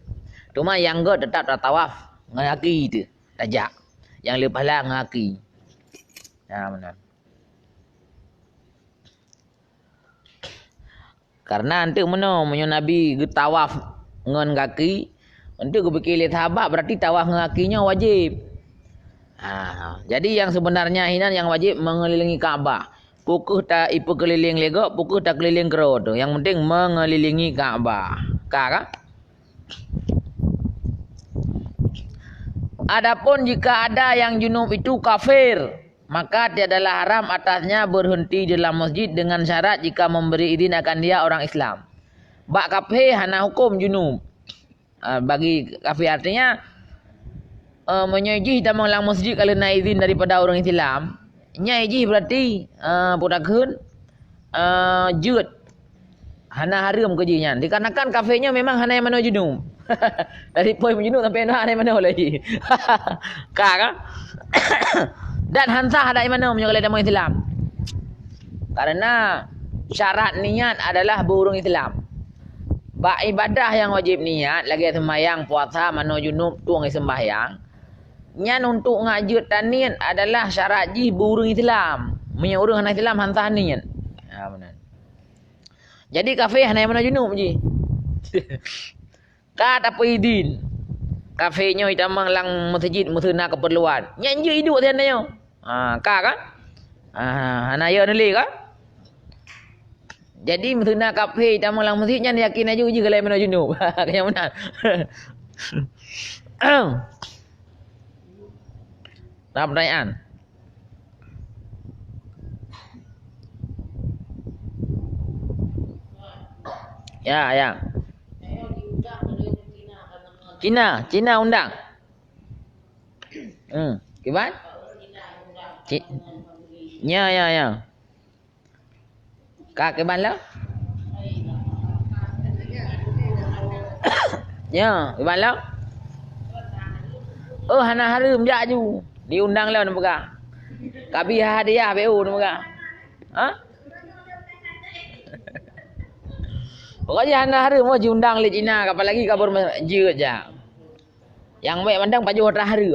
Cuma yang go tetap tak tawaf ngaki tu. Tajak. Yang lepas lah ngaki. Ya benar. Karena nanti mana Nabi tawaf ngan kaki, nanti gue fikir sahabat berarti tawaf ngan kakinya wajib. Jadi yang sebenarnya hinan yang wajib mengelilingi Kaabah. Pukul tak ipu keliling lego, pukul tak keliling kero tu. Yang penting mengelilingi Kaabah. Kan? Adapun jika ada yang junub itu kafir, maka tiadalah haram atasnya berhenti di dalam masjid dengan syarat jika memberi izin akan dia orang Islam. Bak kafir hana hukum junub. Bagi kafir artinya menyejih dan mengelang masjid kalau nak izin daripada orang Islam. Nyejih berarti putakeun jut. Hana haram kejinya. Dikarenakan kafirnya memang hana yang mana junub. Dari poin junub sampai hana yang mana lagi. Kan? Dan hansah ada mana menyukai agama Islam. Karena syarat niat adalah berurung Islam. Bak ibadah yang wajib niat lagi sembahyang, puasa, mano junub, tuang sembahyang. Nyan untuk ngajut dan niat adalah syarat ji berurung Islam. Menyurung anak Islam hansah niat. Ya benar. Jadi kafir hanya mana junub ji. Kata apa idin. Kafenya kita menglang masjid musuna keperluan. Nyanyi hidup dia nanya. Kan? Hanaya neli kan? Jadi musuna kafe kita menglang masjid nyan yakin aja uji kalau mana junub. Kaya mana? Apa pertanyaan? Ya. Cina undang. Kiban? Ya. Kak kiban lah? Ya, kiban lah? Oh, hana harum jak ju. Diundang lah nampak. Kabi hadiah BU nampak. Pokoknya hana hari mau diundang le Cina, apalagi kabur je aja. Yang baik mandang paju hotra hari.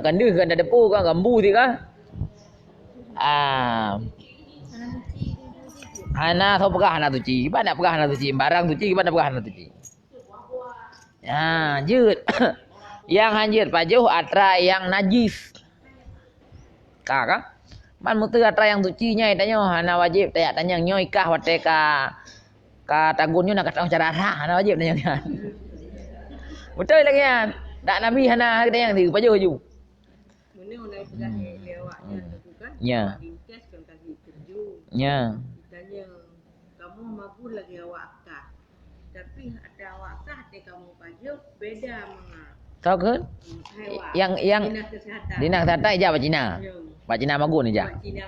Kanduh kan ada depu kan gambu ti kan. Hana tho pegah hana tuci. Ba nak pegah hana tuci, barang tuci ba nak pegah hana tuci. Jut. Yang hanjir pajuh atra yang najis. Kak. Man mutu atra yang suci nya tanya hana wajib tanya nyoi kah wate ka tagunnya nak tahu cara arah hana wajib tanya kan. Betul lagi kan. Dak Nabi hana tanya yang baju baju. Mana orang pegang lewatnya tu kan. Ya. Dintes kan kaki kerju. Ya. Tanya kamu mampu lagi awak kah. Tapi ada awak kah kamu baju beda mengah. Tahu kan? Yang dinas kesehatan ijab Cina. Pak Cina magun aja. Pak Cina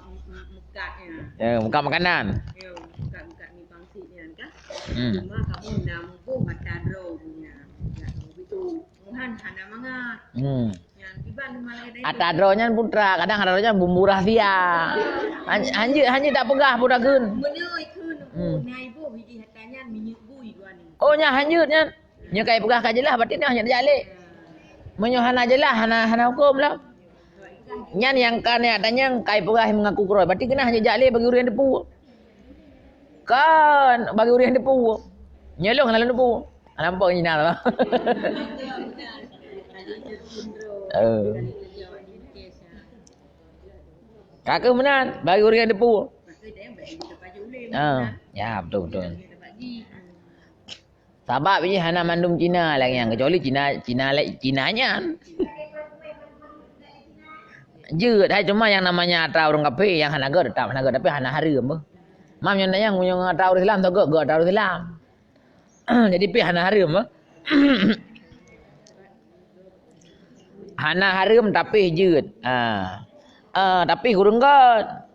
mukanya. Muka makanan. Ya, muka ni pangsitnya kan. Cuma kamu nampu mata dro punya. Ya, begitu. Tuhan hana mangat. Yang tiban malah ada. Atadronya putra, kadang adronya bumbu rahsia. Hanya tak pegah purakeun. Menyoi keun. Nai ibu hiji hatanya minyak bui dua ni. Oh nya hanyutnya. Nya kai pegah ka jelah berarti nya jalik. Menyohana jelah hana hukum lah. Nyan yang kan adanya kai pegah mengaku kroy berarti kena hanya jale bagi urian depu. Kan bagi urian depu. Nyelong dalam depu. Nampak ni lah. Kakak benar bagi urian depu. Ya betul. Sabab ni hana mandum Cina lagi yang kecuali Cinanya. Jut hai cuma yang namanya atra orang kafe yang hana gad tetap hana gad tapi hana haram bah. Mam yang atra orang Islam tu gad atra orang Islam. Jadi pi hana haram bah. Hana haram tapi jut. Tapi kurang gad.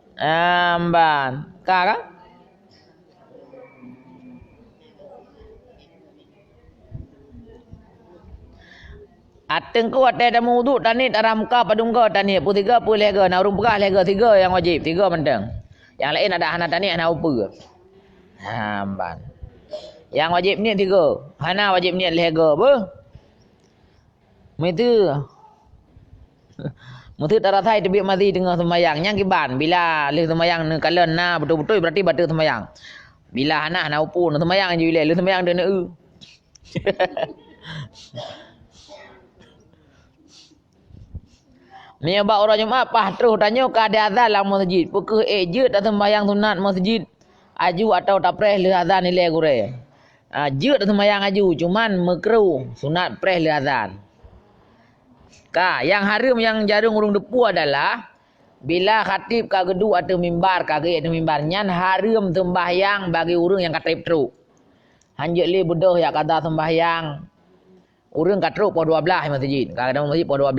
Ban. Kak. Ateng ku ada wudu tanit aram ka padungga tanit putiga pu lega na urung pegah lega 3 yang wajib 3 mentang. Yang lain ada hana tani hana upa. Ban. Yang wajib niat 3. Hana wajib niat lega apa? Itu. Mesti tarathai tebik mati tengah sembahyang yang kiban bila le sembahyang ne kalen na betul-betul berarti batal sembahyang. Bila hana upu ne sembahyang je bila le sembahyang dia ne Ni abak orang Jumaat pah terus tanya ke ada azan dalam masjid. Pukul je tak sembahyang sunat masjid. Aju atau tak preh le azan nilai gure. Je tak sembahyang aju cuman makruh sunat preh le azan. Yang haram yang jarang urung depu adalah bila khatib ka gedu atau mimbar kage atau mimbar nyan haram sembahyang bagi urang yang katrip teruk. Hanjek le bodoh ya kata sembahyang. Urang katruk po 12 masjid. Kadang masjid po 12.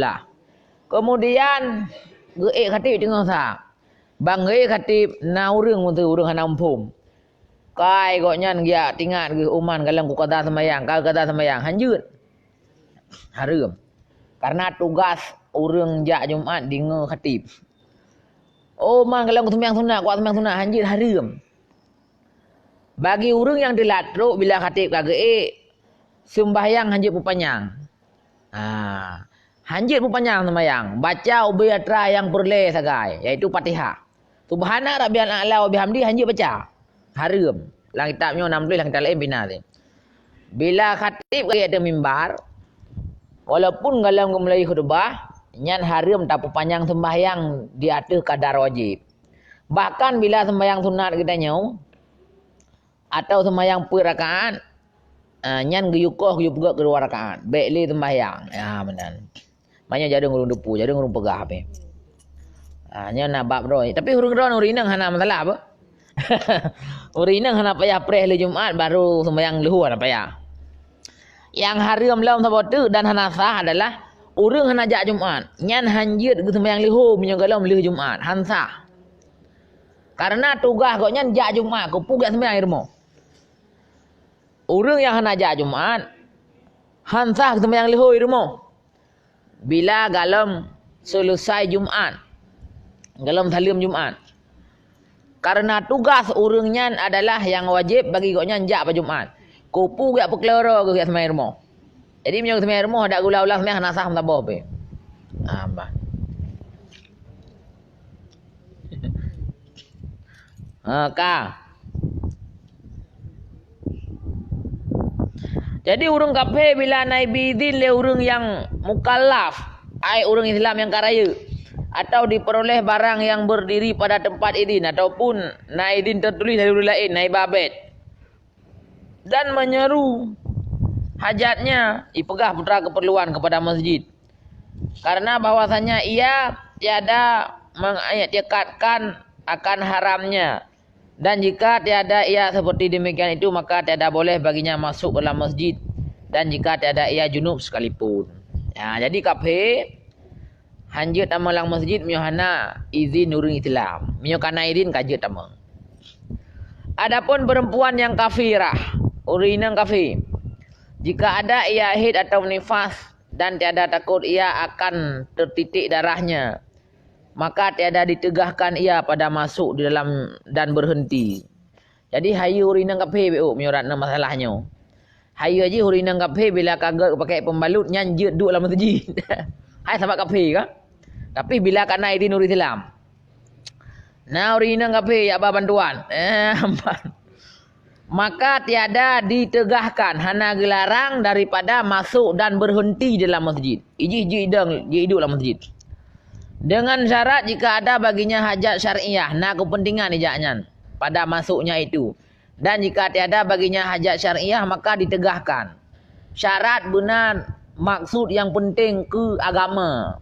Kemudian geek khatib tengah sa. Bang geek khatib na urang tu urang hana umpum. Kai kok nyan dia tingat ke uman kalang ku kata sembahyang, kata sembahyang hanjut. Haram. Karena tugas urang jak Jumaat dengar khatib. Oh man kalau sembahyang sunat, kuat sembahyang sunat hanjit haram. Bagi urang yang dilatruk bila khatib kagek sembahyang hanjit pupanjang. Hanjit pupanjang sembahyang. Baca ubi atra yang perle sagai, iaitu Fatihah. Subhana rabbiyal a'la wa bihamdi hanjit baca. Haram. Lang kitabnya 16 lang kitab lain bina tu. Bila khatib kagek ada mimbar, walaupun dalam mulai khutbah, nyan haram tak panjang sembahyang di atas kadar wajib. Bahkan bila sembahyang sunat kita nyau atau sembahyang per rakaat, nyan geyukoh geyu pegak kedua rakaat. Baik li sembahyang. Ya benar. Banyak jadi ngurung depu, jadi ngurung pegah ape. Nyan nak bab roy. Tapi hurung-hurung urinang hana masalah apa? Urinang hana payah preh le Jumaat baru sembahyang luhur hana payah. Yang haram dalam sabatu dan hana sah adalah urang hana jak Jumaat. Nyan hanjit ke sembahyang luhur punya galau leh Jumaat. Hansah. Karena tugas kok nyan jak Jumaat, ko pugak sembahyang irmo. Urang yang hana jak Jumaat hansah ke sembahyang luhur irmo. Bila galam selesai Jumaat. Galam salim Jumaat. Karena tugas urang nyan adalah yang wajib bagi kok nyan jak pada Jumaat. Kupu gak pekeloro ke sembahyang irmo. Jadi punya sembahyang irmo ada gula ulah sembahyang hana sah tabah pe. Bah. Jadi urang kafir bila naik bidin le urang yang mukallaf, ai urang Islam yang karaya atau diperoleh barang yang berdiri pada tempat idin ataupun naik idin tertulis dari urang lain, naik babet dan menyeru hajatnya ipegah putra keperluan kepada masjid. Karena bahwasanya ia tiada mengitikadkan akan haramnya. Dan jika tiada ia seperti demikian itu, maka tiada boleh baginya masuk dalam masjid. Dan jika tiada ia junub sekalipun. Ya, jadi kafir hanjut amalang masjid miohana izin urang Islam. Mio kana izin kajut ama. Adapun perempuan yang kafirah, urinang kafir. Jika ada ia haid atau nifas dan tiada takut ia akan tertitik darahnya, maka tiada ditegahkan ia pada masuk di dalam dan berhenti. Jadi hayu urinang kafir bu mioratna masalahnya. Hayu aja urinang kafir bila kagak pakai pembalut nyanjut duk dalam masjid. Hai sahabat kafir kah? Tapi bila kana idin uri Islam. Nah urinang kafir ya bantuan. Maka tiada ditegahkan hana gelarang daripada masuk dan berhenti dalam masjid. Iji hidup dalam masjid. Dengan syarat jika ada baginya hajat syariah, nah kepentingan ijaknya pada masuknya itu. Dan jika tiada baginya hajat syariah maka ditegahkan. Syarat benar maksud yang penting ke agama.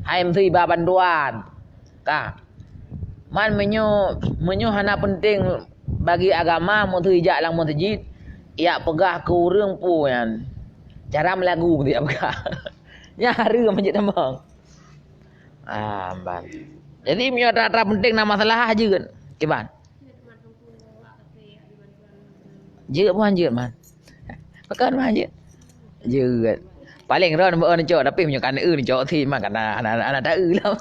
Hai mesti bantuan. Man menyo hana penting bagi agama mutu ijak lang masjid, ia pegah ke urang puan. Cara melagu dia pegah. Ya hari masjid tambang. Bang. Jadi mio tak penting nama masalah aja kan. Kiban. Je pun je man. Pakan man je. Je kan. Paling ron beun cok tapi mio kan ni cok thi man kan anak tak lah.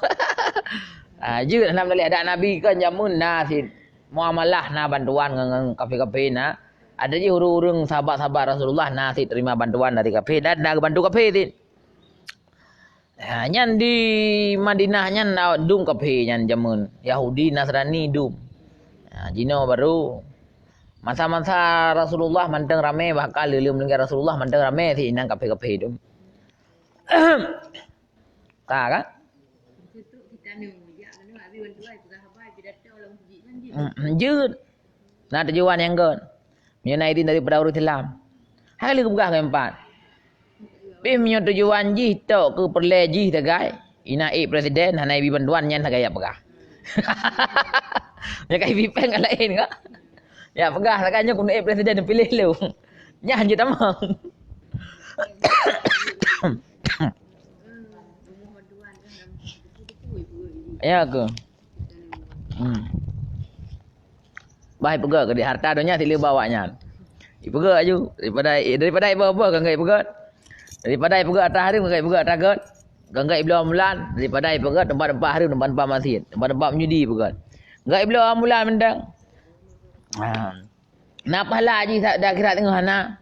Je alhamdulillah ada nabi kan jamun na si muamalah na bantuan dengan kafir-kafir na. Ada je urang sahabat-sahabat Rasulullah na si terima bantuan dari kafir dan dah bantu kafir tin. Nyan di Madinah nyan dum kafir nyan jamun Yahudi Nasrani dum. Jino baru masa-masa Rasulullah manteng rame bakal lelum dengan Rasulullah manteng rame si inang kafir-kafir dum. Tak kan? Jut. Nah tujuan yang kan. Mengenai itu daripada urut Islam. Hai lu buka keempat. Bi menyo tujuan ji tok ke perle ji tagai. Ina presiden hanai bi bantuan nyan tagai apa? Ya kai bi peng lain ka. Ya pegah takanya kun presiden pilih lu. Nya je tamang. Ya ke? Baik pegak ke di harta dunia tidak bawanya. Ipegak aju daripada ibu apa kan ipegak. Daripada ipegak atas hari kan ipegak tagat. Ganggai iblis amulan daripada ipegak tempat-tempat hari tempat-tempat masjid, tempat-tempat menyudi ipegak. Ganggai iblis amulan mendang. Napa lah ji dah kira tengah hana.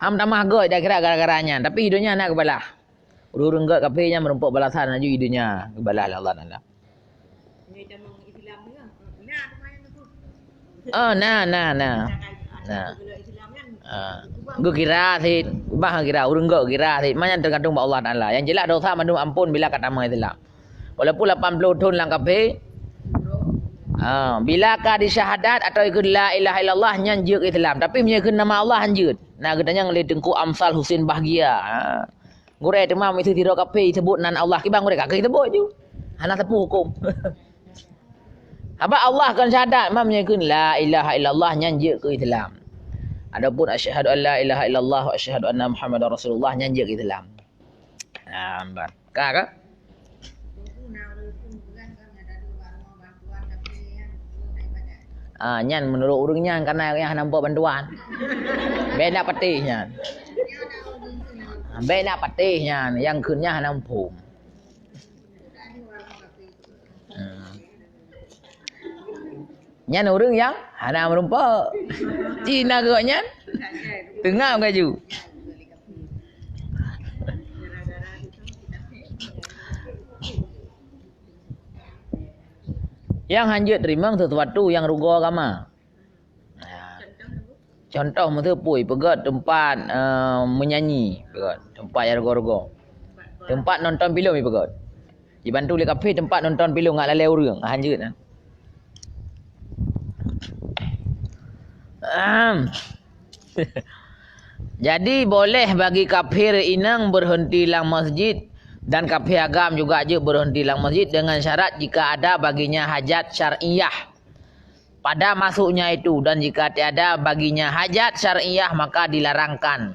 Ham tamah goi dah kira gara-garanya, tapi hidupnya nak kebalah. Urung gak kafirnya merumpuk balasan aju hidupnya kebalah Allah Taala. Oh, nah. Gue kira sih, bah kira, urung gue kira sih, mana tergantung Allah Taala. Yang jelas dosa mandum ampun bila kata nama Islam. Walaupun 80 tahun lang kafir, bila ka di syahadat atau ikut la ilaha illallah nyanjuk Islam, tapi menyebut nama Allah hanjut. Nah, katanya ngeli tengku Amsal Husin Bahagia. Gure demam itu tidak kafir sebut nan Allah kibang gure kagak sebut ju. Hana sepuh hukum. Apa Allah kan syahadat mam nyekun la ilaha illallah nyanjek ke Islam. Adapun asyhadu an la ilaha illallah wa asyhadu anna Muhammadar Rasulullah nyanjek ke Islam. Ambar. Kak. Nyan menurut urungnya karena yang nampak bantuan. Beda patihnya. Beda patihnya yang kunnya nampum. Nyan urang yang hana merumpa. Cina ke nyan? Tengah ngaju. Yang hanjut terima sesuatu yang rugo agama. Contoh masa pui pegat tempat menyanyi, pegat tempat yang rugo-rugo. Tempat nonton filem pegat. Dibantu oleh kafe tempat nonton filem ngak lalai urang hanjut kan. Jadi boleh bagi kafir inang berhenti lang masjid dan kafir agam juga je berhenti lang masjid dengan syarat jika ada baginya hajat syar'iyah pada masuknya itu, dan jika tiada baginya hajat syar'iyah maka dilarangkan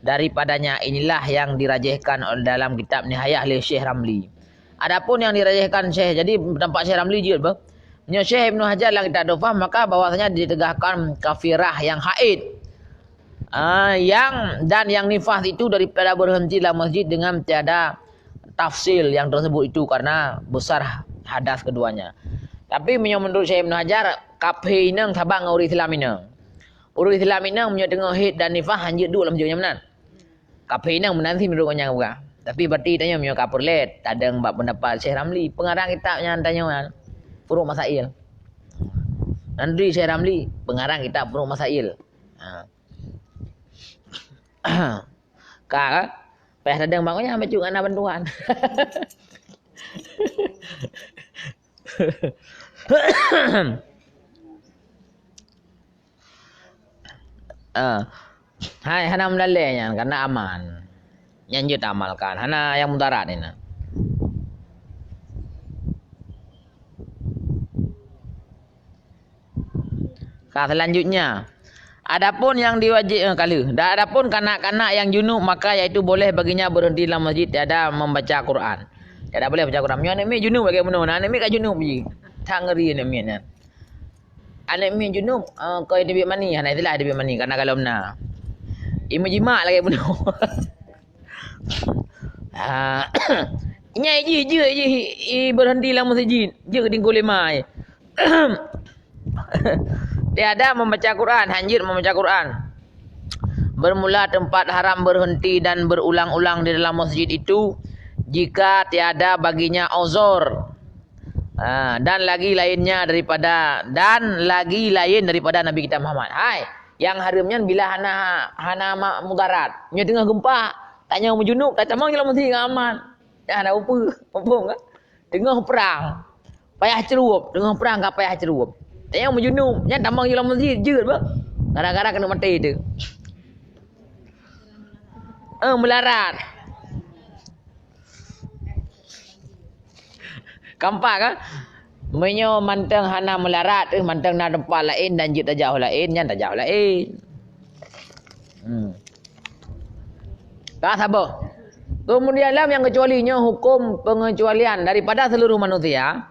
daripadanya. Inilah yang dirajihkan dalam kitab Nihayah oleh Syekh Ramli. Adapun yang dirajihkan Syekh, jadi tempat Syekh Ramli je apa? Syekh Ibnu Hajar yang kita faham maka bahwasanya ditegakkan kafirah yang haid. Yang nifas itu daripada berhenti dalam masjid dengan tiada tafsil yang tersebut itu karena besar hadas keduanya. Tapi menurut Syekh Ibnu Hajar kafir inang sabang urus Islam inang. Urus Islam inang punya tengah haid dan nifas hanjut dulu dalam jauhnya menan. Kafir inang menan sih menurut orang bukan. Tapi berarti tanya punya kafir let tadang bab pendapat Syekh Ramli pengarang kitabnya tanya kan. Furu' Masail. Nanti Syekh Ramli pengarang kitab Furu' Masail. Kak, peh dadang bangunnya sampai juga anak bantuan. Hai hana mendalenya karena aman. Nyanjut amalkan. Hana yang mudarat ini. Selanjutnya, adapun yang diwajib adapun kanak-kanak yang junub maka yaitu boleh baginya berhenti dalam masjid tiada membaca Quran. Tiada boleh baca Quran. Anak mi junub bagaimana? Anak mi kat junub je. Tak ngeri anak mi ni. Anak mi junub kau ada biar mani, anak itulah ada biar mani karena kalau benar. Ima jimat lagi benar. Nyai je berhenti dalam masjid. Je tinggal lemai. Tiada membaca Quran, hanjir membaca Quran. Bermula tempat haram berhenti dan berulang-ulang di dalam masjid itu jika tiada baginya uzur. Dan lagi lain daripada Nabi kita Muhammad. Hai, yang haramnya bila hana mudarat. Nya tengah gempa, tanya junub, tak tamang dalam masjid aman. Dah ada apa? Apa kan? Tengah perang. Payah cerup, tengah perang tak payah cerup. Tanya junub, nya tamang dalam masjid jeut bah. Gara-gara kena mati tu. Melarat. Kampak kan? Menyo manteng hana melarat manteng na tempat lain dan jit jauh lain nya tak jauh lain. Tak sabar. Kemudian yang kecualinya hukum pengecualian daripada seluruh manusia.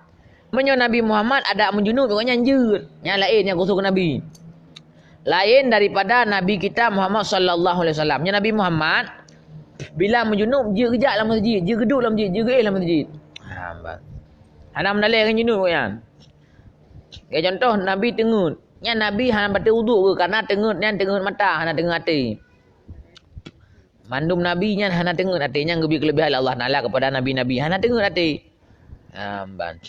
Menyo Nabi Muhammad ada menjunub pokoknya anjur. Nya lain yang khusus Nabi. Lain daripada Nabi kita Muhammad sallallahu alaihi wasallam. Nya Nabi Muhammad bila menjunub je kejak dalam masjid, je geduk dalam masjid, je geih dalam masjid. Hana menalai kan junub kan. Kayak contoh Nabi tengut. Nya Nabi hana baca wuduk ke karena tengut mata, hana tengut hati. Mandum Nabi nya hana tengut hati nya kelebihan Allah Taala kepada nabi-nabi hana tengut hati. Ban.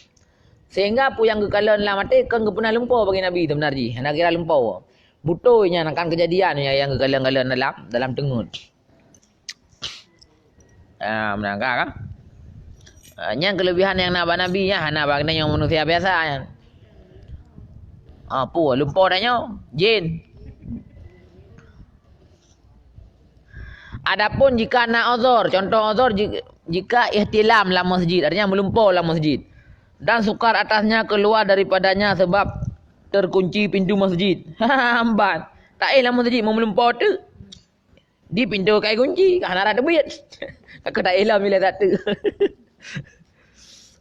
Sehingga pu yang kekalan lah mati kan pernah lempau bagi Nabi tu benar ji. Hana kira lempau. Butoynya akan kejadian yang kekalan-kalan dalam tengut. Menangkap kan? Yang kelebihan yang nak Nabi ya, hana bagna yang manusia biasa ya. Apa lumpur dah jin. Adapun jika nak uzur, contoh uzur jika ihtilam dalam masjid, artinya melumpur dalam masjid. Dan sukar atasnya keluar daripadanya sebab terkunci pintu masjid. Hambat. Tak dalam masjid mau melumpur tu. Di pintu kai kunci, kan ada duit. Takut tak elah bila tak tu.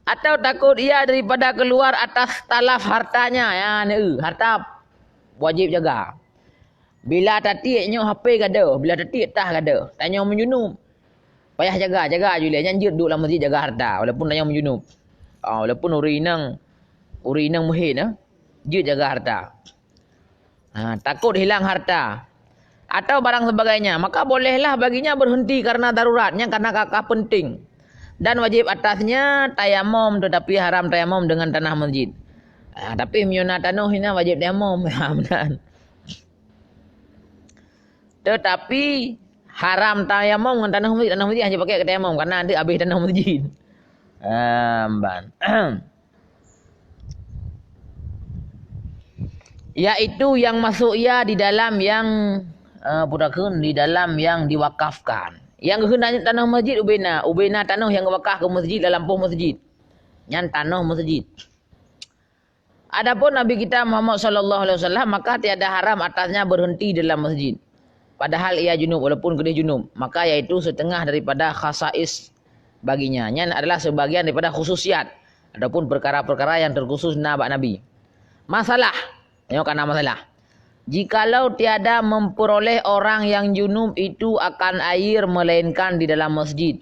Atau takut ia daripada keluar atas talaf hartanya ya harta wajib jaga. Bila tatiknya HP kada, bila tatik tah kada, tanya menjunub. Payah jaga Julia janjir duduk dalam masjid jaga harta walaupun tanya menjunub. Walaupun urinang muhin je jaga harta. Takut hilang harta atau barang sebagainya, maka bolehlah baginya berhenti karena daruratnya karena kakak penting. Dan wajib atasnya tayamum tetapi haram tayamum dengan tanah masjid. Tapi miuna tanah ini wajib tayamum. Benar. Tetapi haram tayamum dengan tanah masjid hanya pakai ke tayamum karena nanti habis tanah masjid. Yaitu yang masuk ia di dalam yang di dalam yang diwakafkan. Yang kehendak tanah masjid ubena tanah yang wakaf ke masjid dalam pos masjid. Yang tanah masjid. Adapun Nabi kita Muhammad sallallahu alaihi wasallam maka tiada haram atasnya berhenti dalam masjid. Padahal ia junub walaupun kedih junub, maka iaitu setengah daripada khasais baginya. Yang adalah sebagian daripada khususiat. Adapun perkara-perkara yang terkhusus Nabi. Masalah. Tengok kana masalah. Jikalau tiada memperoleh orang yang junub itu akan air melainkan di dalam masjid.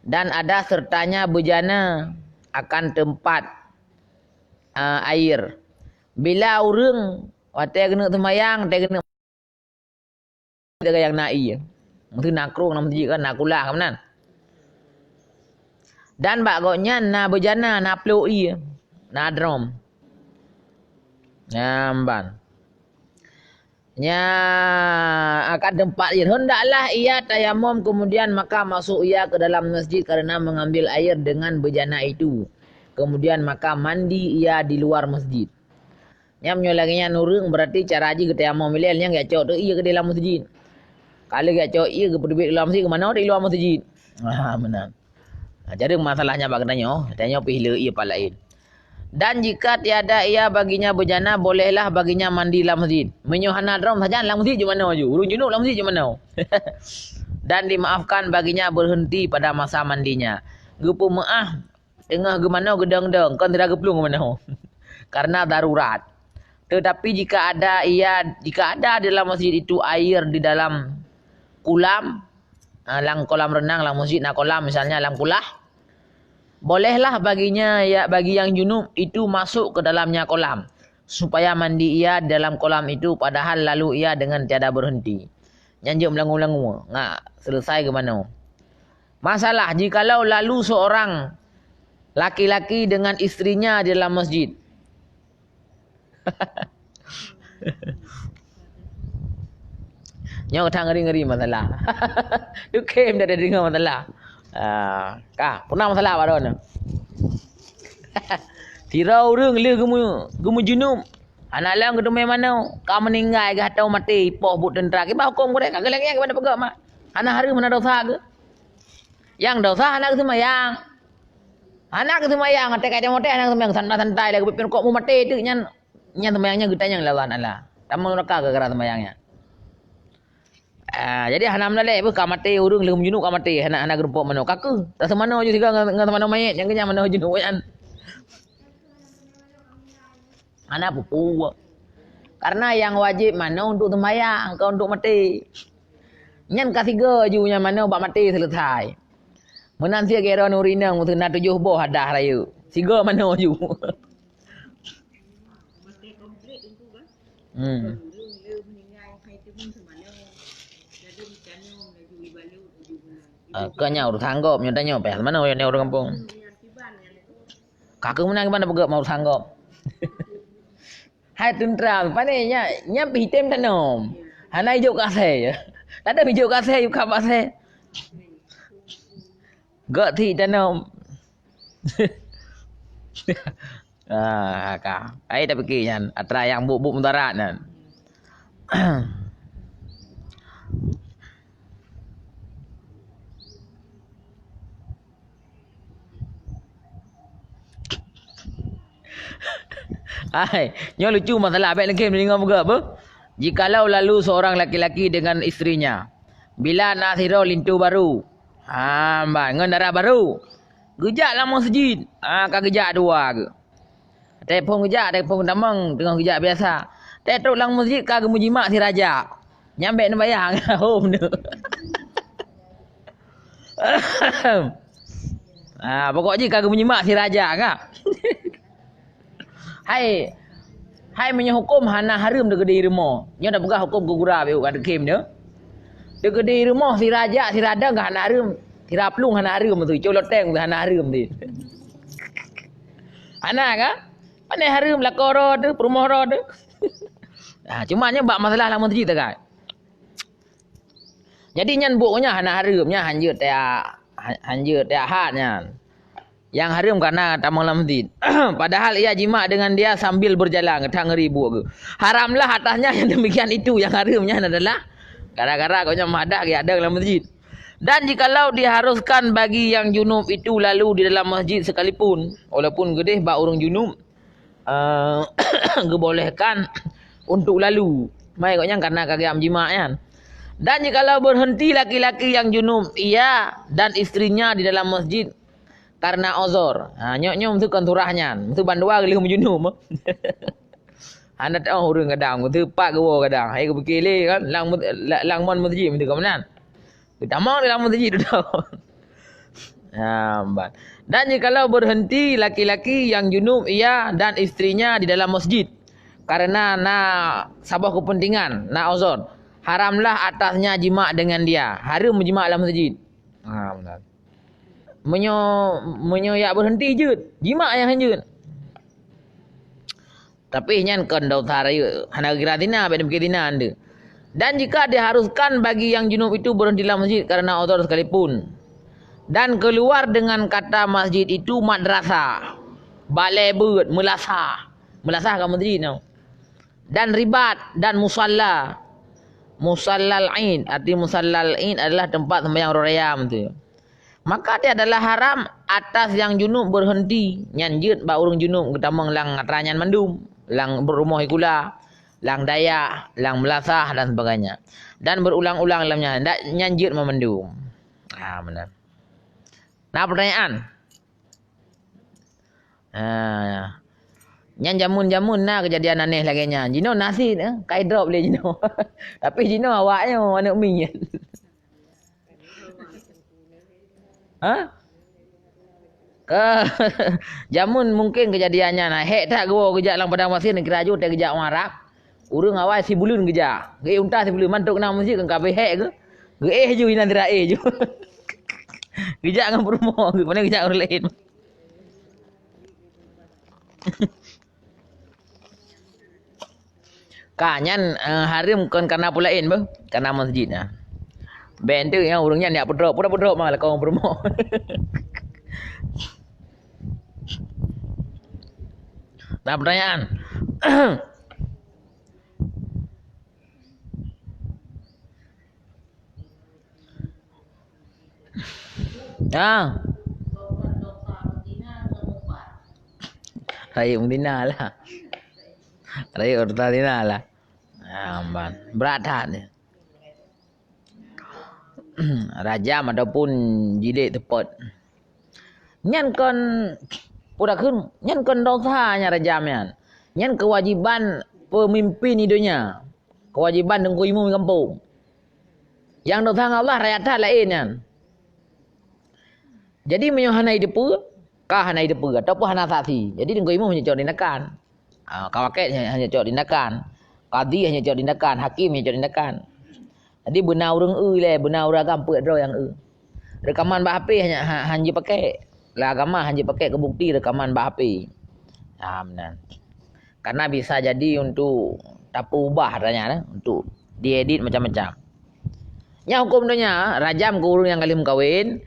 Dan ada sertanya bejana akan tempat air. Bila orang watai kena semayang, dia kena yang naik. Mesti nakrung dalam masjid kan, nakulah kan. Dan bagoknya na bejana, na ploi, na drum. Namban. Nya akan tempat air. Hendaklah ia tayamum kemudian maka masuk ia ke dalam masjid karena mengambil air dengan bejana itu. Kemudian maka mandi ia di luar masjid. Nya menyolaginya nurung berarti cara haji ke tayamum milelnya enggak cok tu ia ke dalam masjid. Kalau enggak cok ia ke pergi dalam masjid ke mana di luar masjid. Benar. Jadi masalahnya bagdanya tanya pihla ia palain. Dan jika tiada ia baginya bejana, bolehlah baginya mandi dalam masjid. Menyuhana drum saja dalam masjid je mana je. Urun junub dalam masjid je mana. Dan dimaafkan baginya berhenti pada masa mandinya. Gepu maaf tengah ke mana gedang-gedang. Kan tidak geplung ke mana. Karena darurat. Tetapi jika ada di dalam masjid itu air di dalam kolam renang, dalam masjid nak kolam misalnya dalam kulah. bolehlah baginya ya bagi yang junub itu masuk ke dalamnya kolam supaya mandi ia dalam kolam itu padahal lalu ia dengan tiada berhenti. Nyanjuk melangu-langu. Ngak selesai ke mana? Masalah jikalau lalu seorang laki-laki dengan istrinya di dalam masjid. Nyok tang ngeri-ngeri masalah. Tu kem dah ada dengar masalah. Kah, pernah masalah apa dah? Tirau reng le gemu junub. Anak lang ke temai mana? Kau meninggal ke atau mati poh but tentera. Ki bah hukum korek kagak lagi ke mana pegak mah. Anak hari mana dosa ke? Yang dosa anak semayang. Anak semayang atek aja mote anak semayang santai-santai dah kepin kok mu mati tu nyan semayangnya getanya lawan Allah. Tamu neraka ke gara semayangnya. Jadi hanam dah le ka mati urung le junub ka mati anak gerupok mano kaku. Tak semano je siga ngan semano mayit yang kenyang mano junub kan. Anak pupu. Karena yang wajib mana untuk sembahyang, kau untuk mati. Nyan kasiga junya mana bak mati selesai. Menanti kira nurina mutu na 7 boh hadah raya. Siga mana ju. Mati komplit itu kan. Kanya urus tanggap nyatanya pe mana yang orang kampung. Kakak menang mana pegak mau tanggap. Hai tentera pani nya pitem tanom. Hanai hijau kasih. Tak ada hijau kasih yuk kap kasih. Gak ti tanom. Kak. Ai dah pergi kan atra yang buk-buk mentarat kan. Nyo lucu masalah abang lagi mendengar juga apa? Jikalau lalu seorang laki-laki dengan istrinya, bila nak sirau lintu baru, ngan darah baru, gejak lah masjid, kah gejak dua ke? Telefon gejak, telefon damang dengan gejak biasa. Tetok lang masjid kah gemujimak si raja, nyampe nak bayang, home tu. Pokoknya kah gemujimak si raja kah? Hai menyehukum hana harum de gede rumah. Nya dah pegah hukum gugura be kat kem dia. De gede rumah si raja si rada enggak hana harum. Si raplung hana harum tu. Coloteng hana harum tu. Ana ka? Pane harum la koro tu, rumah ro tu. Cuma nya bak masalah lama tu tak kan. Jadi nyan buknya hana harumnya hanjut dia hatnya. Yang haram karena tamu dalam masjid. Padahal ia jima dengan dia sambil berjalan. Ketang ribu ke. Haramlah atasnya yang demikian itu. Yang haramnya adalah gara-gara kau nya madak dia ada dalam masjid. Dan jikalau diharuskan bagi yang junub itu lalu di dalam masjid sekalipun. Walaupun gede bak orang junub. Gebolehkan untuk lalu. Mai kau nya karena kagak jima kan. Dan jikalau berhenti laki-laki yang junub. Ia dan istrinya di dalam masjid. Karena ozor. Nyok-nyok tu kan turahnya. Tu bandua ke lihum junum. Anda tahu orang kadang. Tu pak ke kadang. Hai ke bekili kan. Lang mon masjid. Tu kamanan. Kita mau dalam masjid tu tahu. Dan jikalau berhenti laki-laki yang junub ia dan istrinya di dalam masjid. Karena nak sabah kepentingan. Nak ozor. Haramlah atasnya jima' dengan dia. Haram menjima' dalam masjid. Benar. Menyo ya berhenti je. Jima' yang hanjut. Tapi nyan kan dosa raya. Hana kira tina. Beda mikir tina anda. Dan jika diharuskan bagi yang junub itu berhenti dalam masjid karena odor sekalipun. Dan keluar dengan kata masjid itu madrasah. Balai bird. Melasah. Melasah ke masjid no. Dan ribat. Dan musalla. Musallal Aid. Arti musallal Aid adalah tempat sembahyang raya tu. Maka dia adalah haram atas yang junub berhenti. Nyanjut ba urang junub ketamang lang atranyan mandum, lang berumah ikula, lang dayak, lang melasah dan sebagainya. Dan berulang-ulang dalamnya ndak nyanjut memendum. Benar. Nah pertanyaan. Nyan jamun-jamun nah kejadian aneh lagi nya. Jino nasi kai drop le jino. Tapi jino awaknya anak mi. Ke jamun mungkin kejadiannya nah hek tak gua kejak lang padang pasir ni keraju tak kejak orang Arab. Urang awal si bulun kejak. Ge unta si bulun mantuk nang masjid kan kabeh hek ke. Ge je ina dirae je. Kejak dengan perumo ke mana kejak orang lain. Kanyan harim kon karena pulain bah karena masjidnya. Ben tu yang urangnya nak pedrop malah kau perumo. Nah pertanyaan. Raya Mudina lah. Raya Mudina lah. Amban. Berat hak ni. Rajam ataupun jilid tepat. Nyan kon udah kun nyan kon dosanya rajam yan. Nyan kewajiban pemimpin hidupnya. Kewajiban dengku imu di kampung. Yang dosa Allah rakyat lain yan. Jadi menyohana hidup kah hana hidup ataupun hana saksi. Jadi dengku imu hanya cok tindakan. Kawaket hanya cok tindakan. Qadi hanya cok tindakan, hakim hanya cok tindakan. Jadi benar urang benar urang kampung dro yang rekaman bah HP hanya pakai lah agama hanya pakai ke bukti rekaman bah HP. Benar. Karena bisa jadi untuk tapu ubah katanya untuk diedit macam-macam. Nya hukum dunia rajam ke urang yang kalim kawin,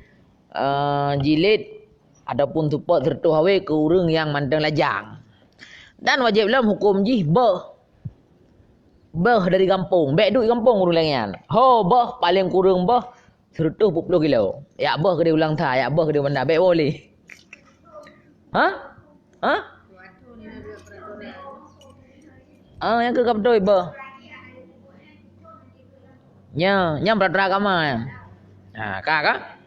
jilid ataupun support sertu hawe ke urang yang manteng lajang. Dan wajib dalam hukum jih beh dari kampung, bek duit kampung urang laingan. Ho beh paling kurang beh 100 kilo. Ya beh ke dia ulang thai, ya beh ke dia mana bek boleh. Ha? Yang ke kapdoi beh. Nya peraturan agama ya. Kak.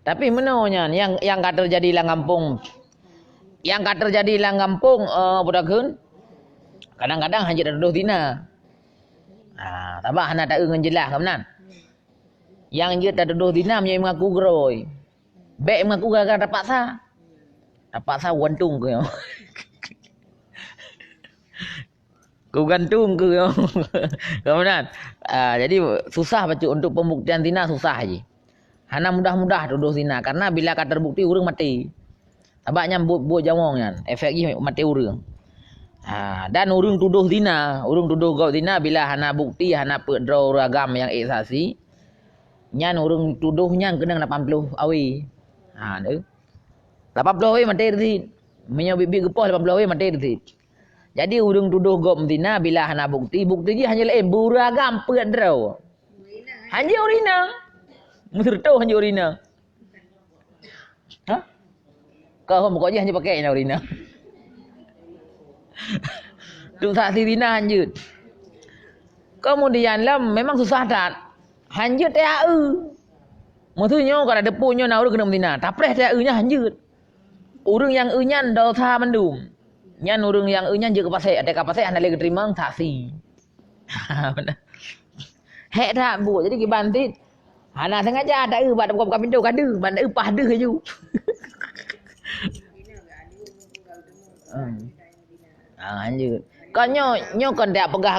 Tapi menaunya yang kata terjadi lang kampung. Yang kata terjadi lang kampung budakeun kadang-kadang hanya terduh dina. Tabah hana tak ngan jelas kamenan. Yang dia tak terduh dina menyai mengaku geroi. Bek mengaku gara-gara terpaksa. Terpaksa gantung ke yo. Ku gantung ke yo. Kamenan. Jadi susah baca untuk pembuktian zina susah je. Hana mudah-mudah tuduh zina karena bila kata terbukti urang mati. Tabaknya buat jawongnya, efeknya mati urang. Dan urang tuduh zina, urang tuduh gau zina bila hana bukti hana pedro ragam yang eksasi. Nyan urang tuduhnya kena 80 awi. Tu. 80 awi mati dah. Menyo bibi gepoh 80 awi mati dah. Jadi urang tuduh gau zina bila hana bukti dia hanya lain beragam pedro. Hanya urina. Menurut hanya urina. Kau pokoknya hanya pakai urina. Tu saksi zina hanya. Kemudian lah memang susah tak. Hanya TAU. Maksudnya kalau ada punya nak urang kena zina. Tapres TAU-nya hanya. Urang yang nyan dosa mendum. Nyan urang yang nyan je ke pasai. Ada ke pasai anda lagi terima saksi. Benar. Hek tak bu. Jadi kibantit. Hana sengaja tak buat buka pintu kada. Banda upah ada je. Lanjut. Kau nyo kon tak pegah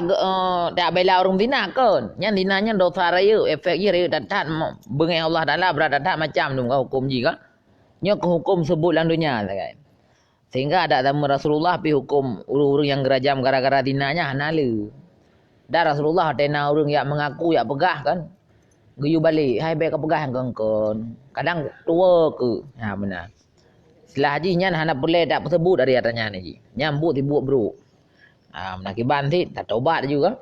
tak bela orang zina kon. Nyan zinanya dosa raya, efek je raya datat bengai Allah Taala berat datat macam tu kau hukum ji ka. Nyo ke hukum sebut lang dunia kan. Sehingga ada zaman Rasulullah pi hukum urang yang gerajam gara-gara zinanya hanale. Dan Rasulullah tena urang yang mengaku yang pegah kan. Geyu balik, hai baik kau pegah kon. Kadang tua ke. Benar. Setelah haji nyan hana boleh tak tersebut dari katanya ni ji. Nyambut dibuat bro. Menakiban ti tak taubat juga.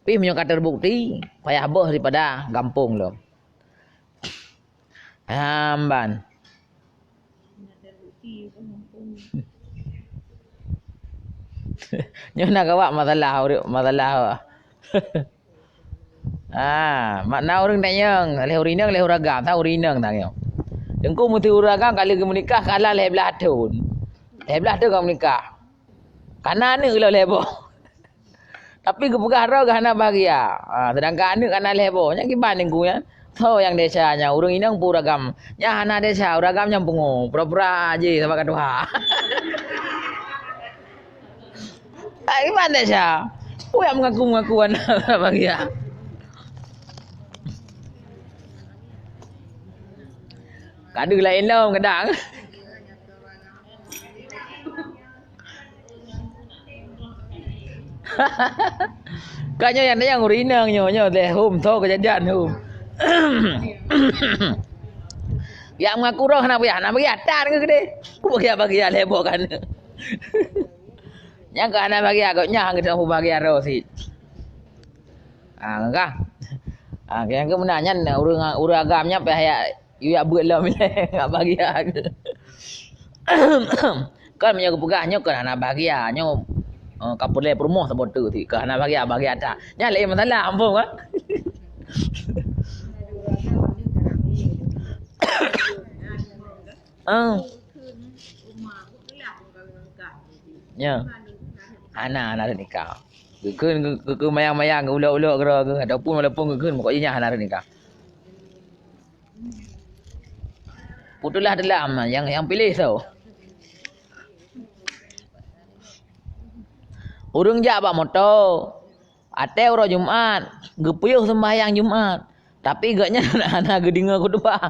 Pi menyo kata terbukti payah beuh daripada kampung lo. Hamban. Nyo nak awak masalah. Makna orang tanya, leh urinang leh uragam, tahu urinang tak yo. Dengku mesti uragam kali ke menikah kalah leh belah tahun. Leh belah tahun kau menikah. Kana ni kalau leh boh. Tapi kepegah roh ke hana bahagia. Sedangkan anak kana leh boh. Nya kiban dengku ya. Tahu yang desanya, urang inang pun uragam. Nya hana desa, uragam yang pungu. Pura-pura aja sama kadua. Gimana desa? Yang mengaku-mengakuan bagi ya. Kadu lain lah kadang. Kanya yang urinang nyo deh tho kejadian hum. Yang mengaku roh nak bagi atan ke gede. Ku bagi lebo kan. Yang ke anak bagi agaknya kita mau bagi roh si. Enggak. Yang ke menanya urang agamnya pe ya ya beulem enggak bagi aku. Kan menyo pegahnya kan anak bagi nyo kapoleh promoh sebut tu ti ke anak bagi ada. Nya lain masalah ampun kan. Ya. Anak nikah. Ke mayang-mayang ke ulok-ulok ke ataupun walaupun ke pokoknya anak nikah. Putulah dalam yang pilih tau. Urang jak bak motor. Ate uro Jumat, gepuyuh sembahyang Jumat. Tapi gaknya anak gedinga khutbah.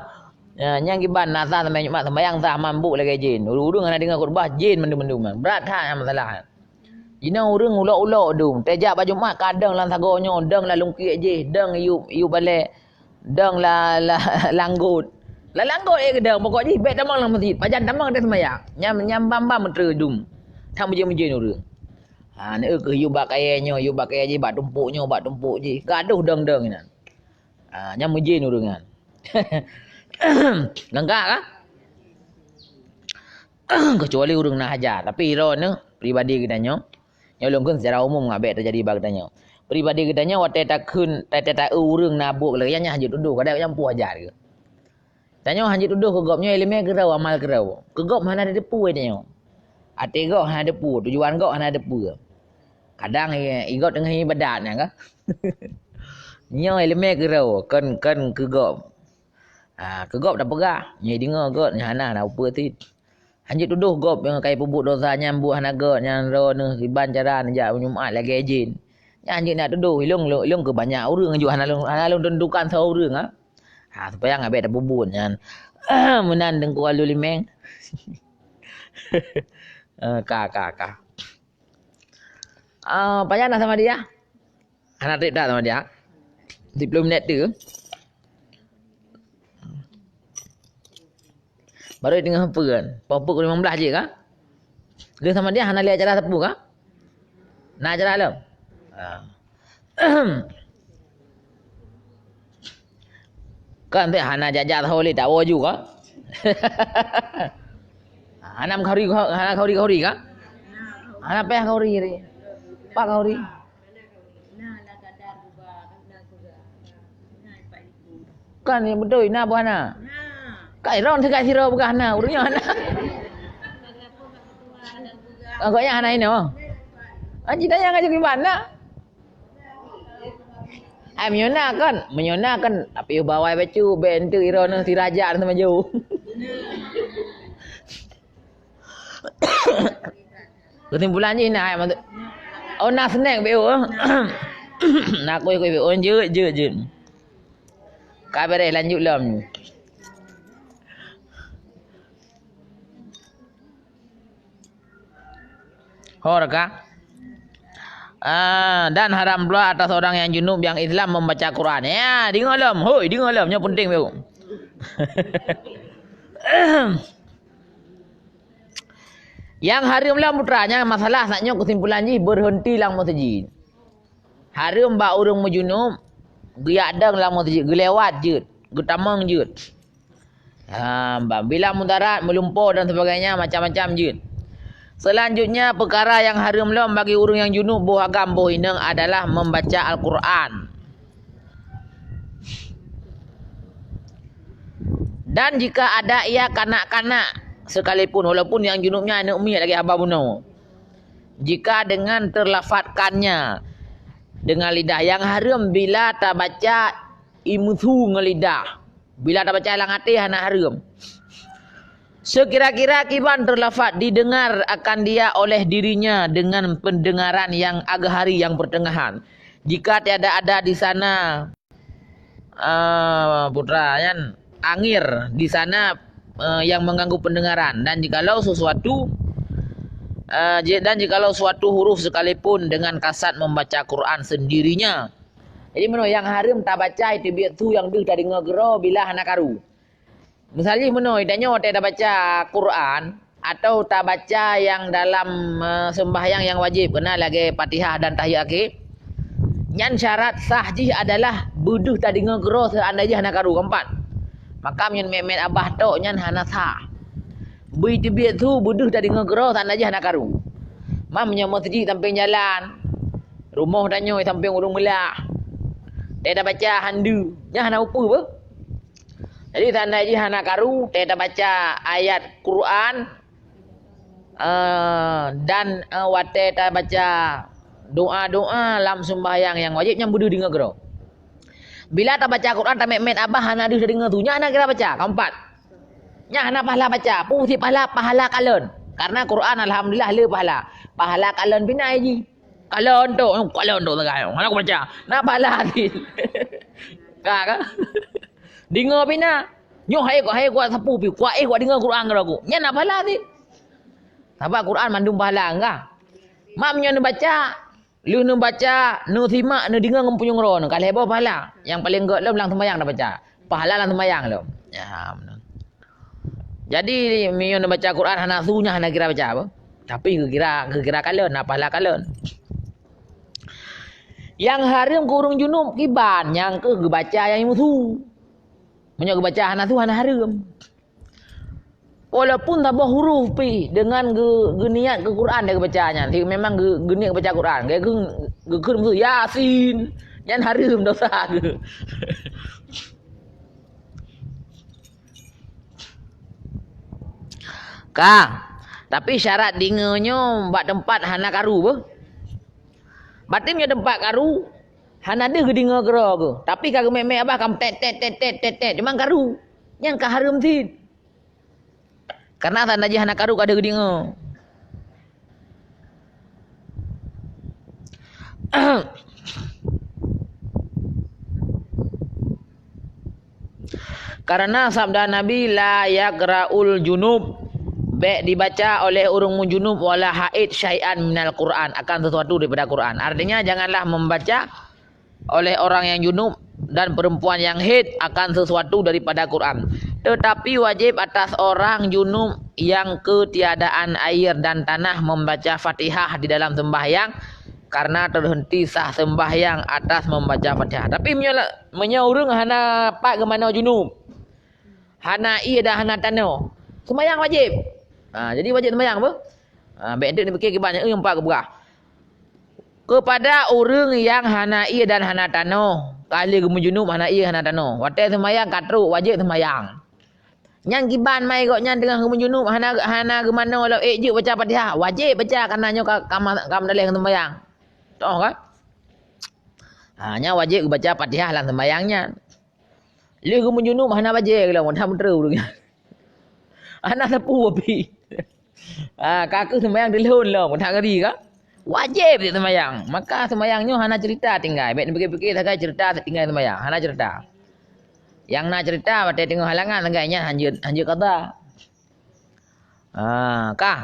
Ya, nyang giban nasa sampai Jumat sembahyang sah mampu lagi jin. Urang anak dengar khutbah jin mendung-mendung. Berat hak yang masalah. Jina urang ulok-ulok dum. Tejak bak Jumat kadang lan sagonyo, dang la lungkik je, dang iu balik. Dang la langgut. La langgut kedang pokoknya bet tamang lang masjid. Pajan tamang dia sembahyang. Nyam bam menterdum. Thang mejin urang. Ni ke yu bak kayanya, yu bak kaya je bak tumpuk je. Gaduh dang ina. Nyam mejin urang kan. Lengkap kah? Kecuali urang nak hajar, tapi iro ni pribadi kitanya. Nyolongkeun secara umum ngabek terjadi bag kitanya. Pribadi kitanya wate takun tak urang nabuk lagi nya hajut duduk kada yang pu hajar ke. Tanya hajut duduk kegopnya ilmu ke raw amal ke raw. Kegop mana ada depu tanya. Ate gok hana depu, tujuan gok hana depu. Kadang igot tengah ibadat kan. Nyo ilmu ke raw kan kegop. Kegop dah pegah. Nyai dengar got hana nak apa ti. Hajut duduk gop yang kai pebut dosa nyambu hana got yang ro ni riban cara najak Jumat lagi izin. Hajut nak duduk ilung ke banyak urang hajut hana tentukan seorang supaya ngabek dah bubun kan. Menan deng Kuala Limeng. Kak. Payah nak sama dia. Anak trip dah sama dia. 10 minit tu. Baru tengah apa kan? Popok 15 je kah? Dia sama dia hana lihat acara tepu kah? Nak acara alam? Kan tu hana jajak tahu le tak waju kah? Hana khauri kah? Hana peh khauri ni. Pak khauri. Kan ni betul ina bu hana. Kai ron dekat siro bukan hana, urangnya hana. Agaknya hana ini oh. Cita yang ngajak gimana? Menyonakan tapi bawa baju bentu iron si raja sama jauh. Kesimpulannya ini nak nak snack beo. Nak koi beo je. Kabar lanjut lam. Horka. Dan haram pula atas orang yang junub yang Islam membaca Quran. Ya, dengar lam. Hoi, dengar lam. Yang penting beo. Yang haram lah putranya masalah saknya kesimpulannya berhenti lang masjid. Haram ba urang majunub giadang lang masjid, gelewat je, getamang je. Bila mudarat, melumpur dan sebagainya macam-macam je. Selanjutnya perkara yang haram lah bagi urang yang junub boh agam boh inang adalah membaca Al-Quran. Dan jika ada ia kanak-kanak sekalipun walaupun yang junubnya anak umi lagi abah bunuh. Jika dengan terlafatkannya dengan lidah yang haram bila tak baca imuthu ngelidah. Bila dah baca halang hati hana haram. Sekira-kira kiban terlafaz didengar akan dia oleh dirinya dengan pendengaran yang agak hari yang pertengahan. Jika tiada ada di sana putra kan angir di sana yang mengganggu pendengaran, dan jikalau sesuatu suatu huruf sekalipun dengan kasat membaca Quran sendirinya. Jadi mana yang haram tak baca itu biar tu yang dia tadi ngegero bila anak karu. Misalnya mana idanya tak baca Quran atau tak baca yang dalam sembahyang yang wajib kena lagi Fatihah dan tahiyat akhir. Yang syarat sah jih adalah buduh tadi ngegero seandainya anak karu keempat. Maka nyen memet abah tok nyen hana sah. Bui tibit tu buduh tadi ngegero seandainya anak karu. Mamnya masjid samping jalan. Rumah danyo samping urung melah. Dia dah baca handu. Nya hana upu apa? Jadi tanda je hana karu, dia dah baca ayat Quran dan wate dah baca doa-doa dalam sembahyang yang wajib yang budu dengar gero. Bila tak baca Quran tak met abah hana dia dengar tu, nya hana kira baca keempat. Nya hana pahala baca, pusi pahala kalon. Karena Quran alhamdulillah le pahala. Pahala kalon pinai ji. Kalon tu tegai. Hana aku baca. Nak pahala ni. Kak. Dengar pina. Nyo hai kuat sapu pi. Kuat dengar Quran ke aku. Nya nak pahala ni. Sebab Quran mandum pahala engkau. Mak menyo baca. Lu nu baca, nu simak, nu dengar ngempunyung ro nu. Kalau heboh pahala. Yang paling gak lu lang sembahyang dah baca. Pahala lang sembahyang lu. Ya benar. Jadi menyo baca Quran hana sunya hana kira baca apa? Tapi kira kalon, nak pahala kalon. Yang haram kurung junub kiban, yang ke baca yang musuh. Menyo baca hana tu hana haram. Walaupun tak huruf pi dengan niat ke Quran dia bacanya. Thì memang niat baca Quran. Ke ke musuh Yasin. Yang haram dosa ke. Kang, tapi syarat dengarnya buat tempat hana karu apa? Batimnya tempat karu hana ada ke dengar kera ke. Tapi kalau memek abah kamu tet memang karu. Yang ka haram tin. Karena tanda je hana karu kada ke dengar. Karena sabda Nabi la yakraul junub baik dibaca oleh orang junub wala haid syai'an minal Quran, akan sesuatu daripada Quran. Artinya janganlah membaca oleh orang yang junub dan perempuan yang haid akan sesuatu daripada Quran. Tetapi wajib atas orang junub yang ketiadaan air dan tanah membaca Fatihah di dalam sembahyang karena terhenti sah sembahyang atas membaca Fatihah. Tapi menyaurung hana pak ke mana junub. Hana ia dah hana tanah. Sembahyang wajib. Jadi wajib sembahyang apa? Baik dia fikir banyak empat ke berah. Kepada orang yang hana ia dan hana tanah, kali gemu junub hana ia hana tanah. Watai sembahyang katruk wajib sembahyang. Yang kiban mai kok nyang tengah gemu junub hana ke mana walau je baca Fatihah, wajib baca karena nyo kam dalih sembahyang. Tahu kan? Nya wajib baca Fatihah dalam sembahyangnya. Li gemu junub hana baca ke lah, dah mentera urang. Anak sapu api. Kakak sembahyang delon lah, tak ngeri ke? Wajib dia sembahyang. Maka sembahyangnya hana cerita tinggal. Baik fikir-fikir tak cerita tinggal sembahyang. Hana cerita. Yang nak cerita batai tengok halangan agaknya hanjur kata. Kah?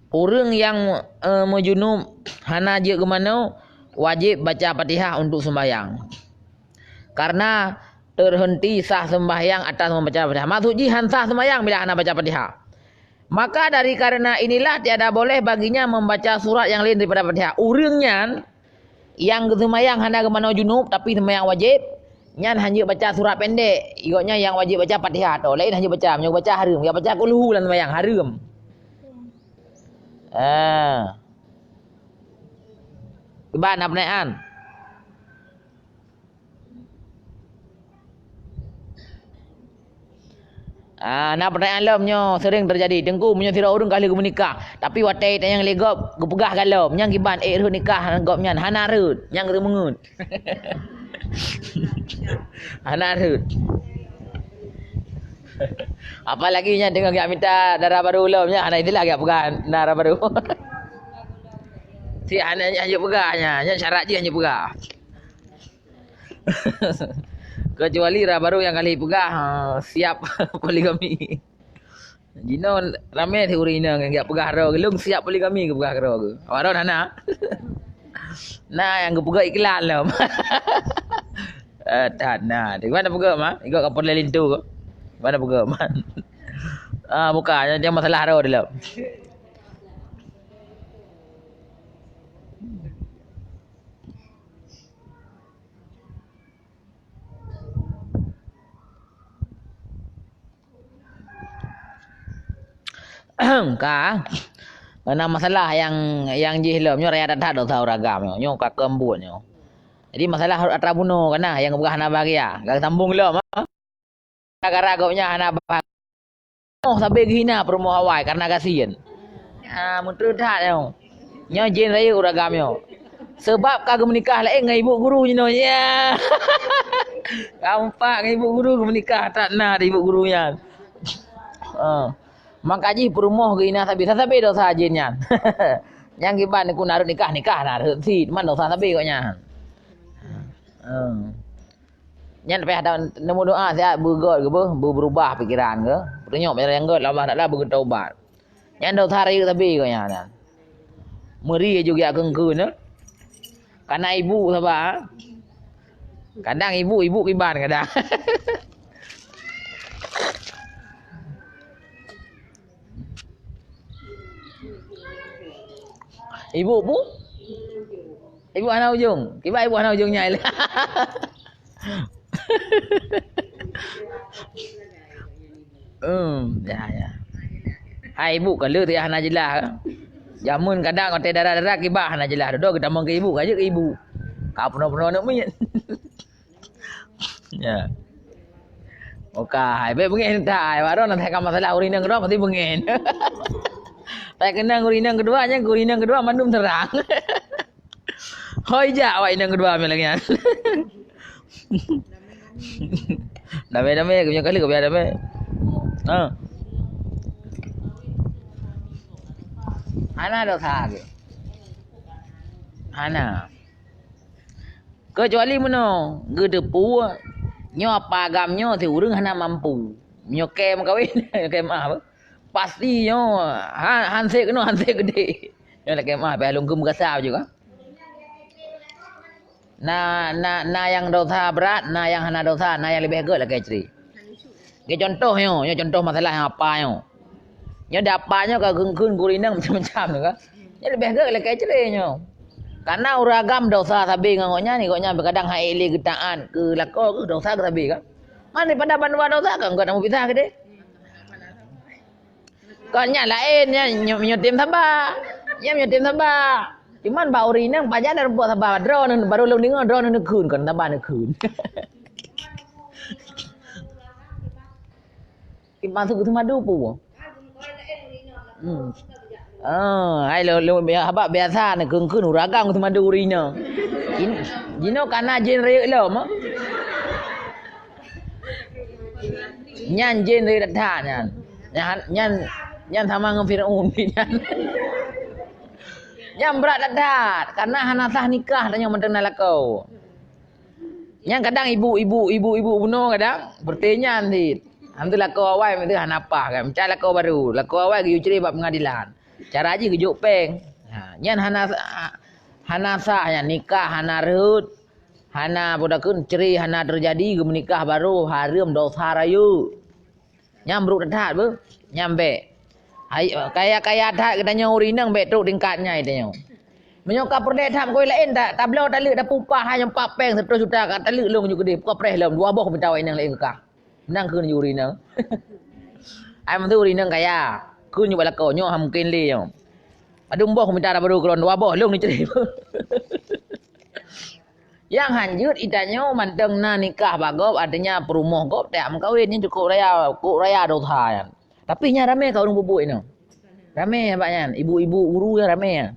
Orang yang majunub hana je ke mana wajib baca Fatihah untuk sembahyang. Karena terhenti sah sembahyang atas membaca Fatihah. Maksud jihan sah sembahyang bila hana baca Fatihah. Maka dari karena inilah tiada boleh baginya membaca surat yang lain daripada Fatihah. Urangnya yang sembahyang hana ke mana junub tapi sembahyang wajib, nyan hanya baca surat pendek. Ikutnya yang wajib baca Fatihah tu. Lain hanya baca haram. Yang baca kulhu dalam sembahyang haram. Keban apa pertanyaan? Nah pertanyaan lemnya sering terjadi. Tengku punya tira urang kali menikah. Tapi watai tayang legop gepegah galom. Nyang kiban ru nikah gop nyan hana reut. Nyang ru mengut. Hana reut. Apalagi nya dengan gak minta darah baru lemnya hana itulah gak pegah darah baru. Si hana hanya pegahnya. Nya syarat je hanya pegah. Kecuali rah baru yang kali pegah siap poligami. Jino ramai teori ni yang pegah ro gelung siap poligami ke pegah ro ke. Awak nana. Nah yang pegah iklan lah. Tak nah. Di mana pegah mah? Ikut kapal lintu ke. Mana pegah man. Bukan yang masalah ro dalam. Karena masalah yang jihlam nyo raya datang dosa uragam nyo ka kembun nyo. Jadi masalah atrabuno kana yang begah hana bahagia. Gak sambung lom gara-gara gopnya hana bahagia. Oh sampai hina promo Hawaii karena kasihan. Mutu dah nyo. Nyo jin raya uragam nyo. Sebab kagak menikah lain dengan ibu guru nyo ya. Kampak dengan ibu guru menikah tak nah ibu gurunya. Makaji perumoh ke ina sabi dosa jinnya. Yang kiban ku narut nikah nah si man dosa sabi koknya. Nyan pe ada nemu doa saya bergot ke berubah pikiran ke. Penyok yang got Allah taklah bertaubat. Nyan dosa raya sabi koknya. Meri juga kengkeun. Karena ibu sabar. Kadang ibu kiban kadang. Ibu anak ujung. Kiba ibu anak ujungnya. Ya. Hai ibu kalau tu hana jelas. Jamun kadang otak darah-darah kiba hana jelas. Dodo kita ke ibu aja ke ibu. Kau penuh-penuh nak minyak. Ya. Okey, baik bengin tak. Baru nak tekan masalah urin yang kedua pasti bengin. Tak kena gurinang kedua mandum terang. Hoi ja awak inang kedua ambil lagi. Dame punya kali kau biar dame. Ana dosa ke? Ana. Kecuali mana? Gedepu. Nyo apa agamnyo ti urang hana mampu. Nyo kem kawin, kem apa? Pasti nyo hansek gede. Nyo nak kemah pe lungkem gasau juga. Nah yang dosa berat, nah yang hana dosa, nah yang lebih berat lah kecri. Ke contoh contoh masalah yang apa nyo. Nyo dapatnya ke gengkeun gurinang macam-macam tu kan. Nyo lebih berat lah kecri nyo. Karena uragam dosa sabi ngangoknya ni koknya kadang haile getaan ke lako ke dosa ke sabi kan. Mana pada bandua dosa kan kau nak pisah ke deh. Koknya lain nyotim sabar. Nyotim sabar. Cuman bau rinang pajak dah buat sabar drone baru lu dengar drone nak kun kan sabar nak kun. Masuk ke madu pu. Hai lo habak biasa nak kun uragam ke madu rinang. Jino kana jin reuk lo mah. Nyan jin reuk datang nyan sama dengan Firaun nyan. Nyan berat dadat karena hanasah nikah dan yang mendengar lakau. Nyan kadang ibu bunuh kadang bertanya nanti. Alhamdulillah lakau awal itu hanapah kan. Macam lakau baru. Lakau awal ke ceri bab pengadilan. Cara aja ke jopeng. Nyan hanasah yang nikah hana reut. Hana budakun ceri hana terjadi ke menikah baru haram dosa rayu. Nyan beruk dadat be. Nyampe. Kaya dah katanya urinang betul tingkatnya itu. Menyokap perdek tham koi lain tak tablo tak lek dah pupah hanya 4 peng 100 juta kat tak lek long juga dia kau preh lom 2 boh minta wai nang lain kekah. Menang keun urinang. Ai man tu urinang kaya. Keun juga lakau nyo mungkin le yo. Adung boh minta dah baru keron 2 boh long ni ceri. Yang hanjut itanya manteng na nikah bagop artinya perumuh gop tak kawinnya cukup raya dotha. Tapi nya rame kau orang bubuk ini. Rame banyak ibu-ibu guru ya rame ya.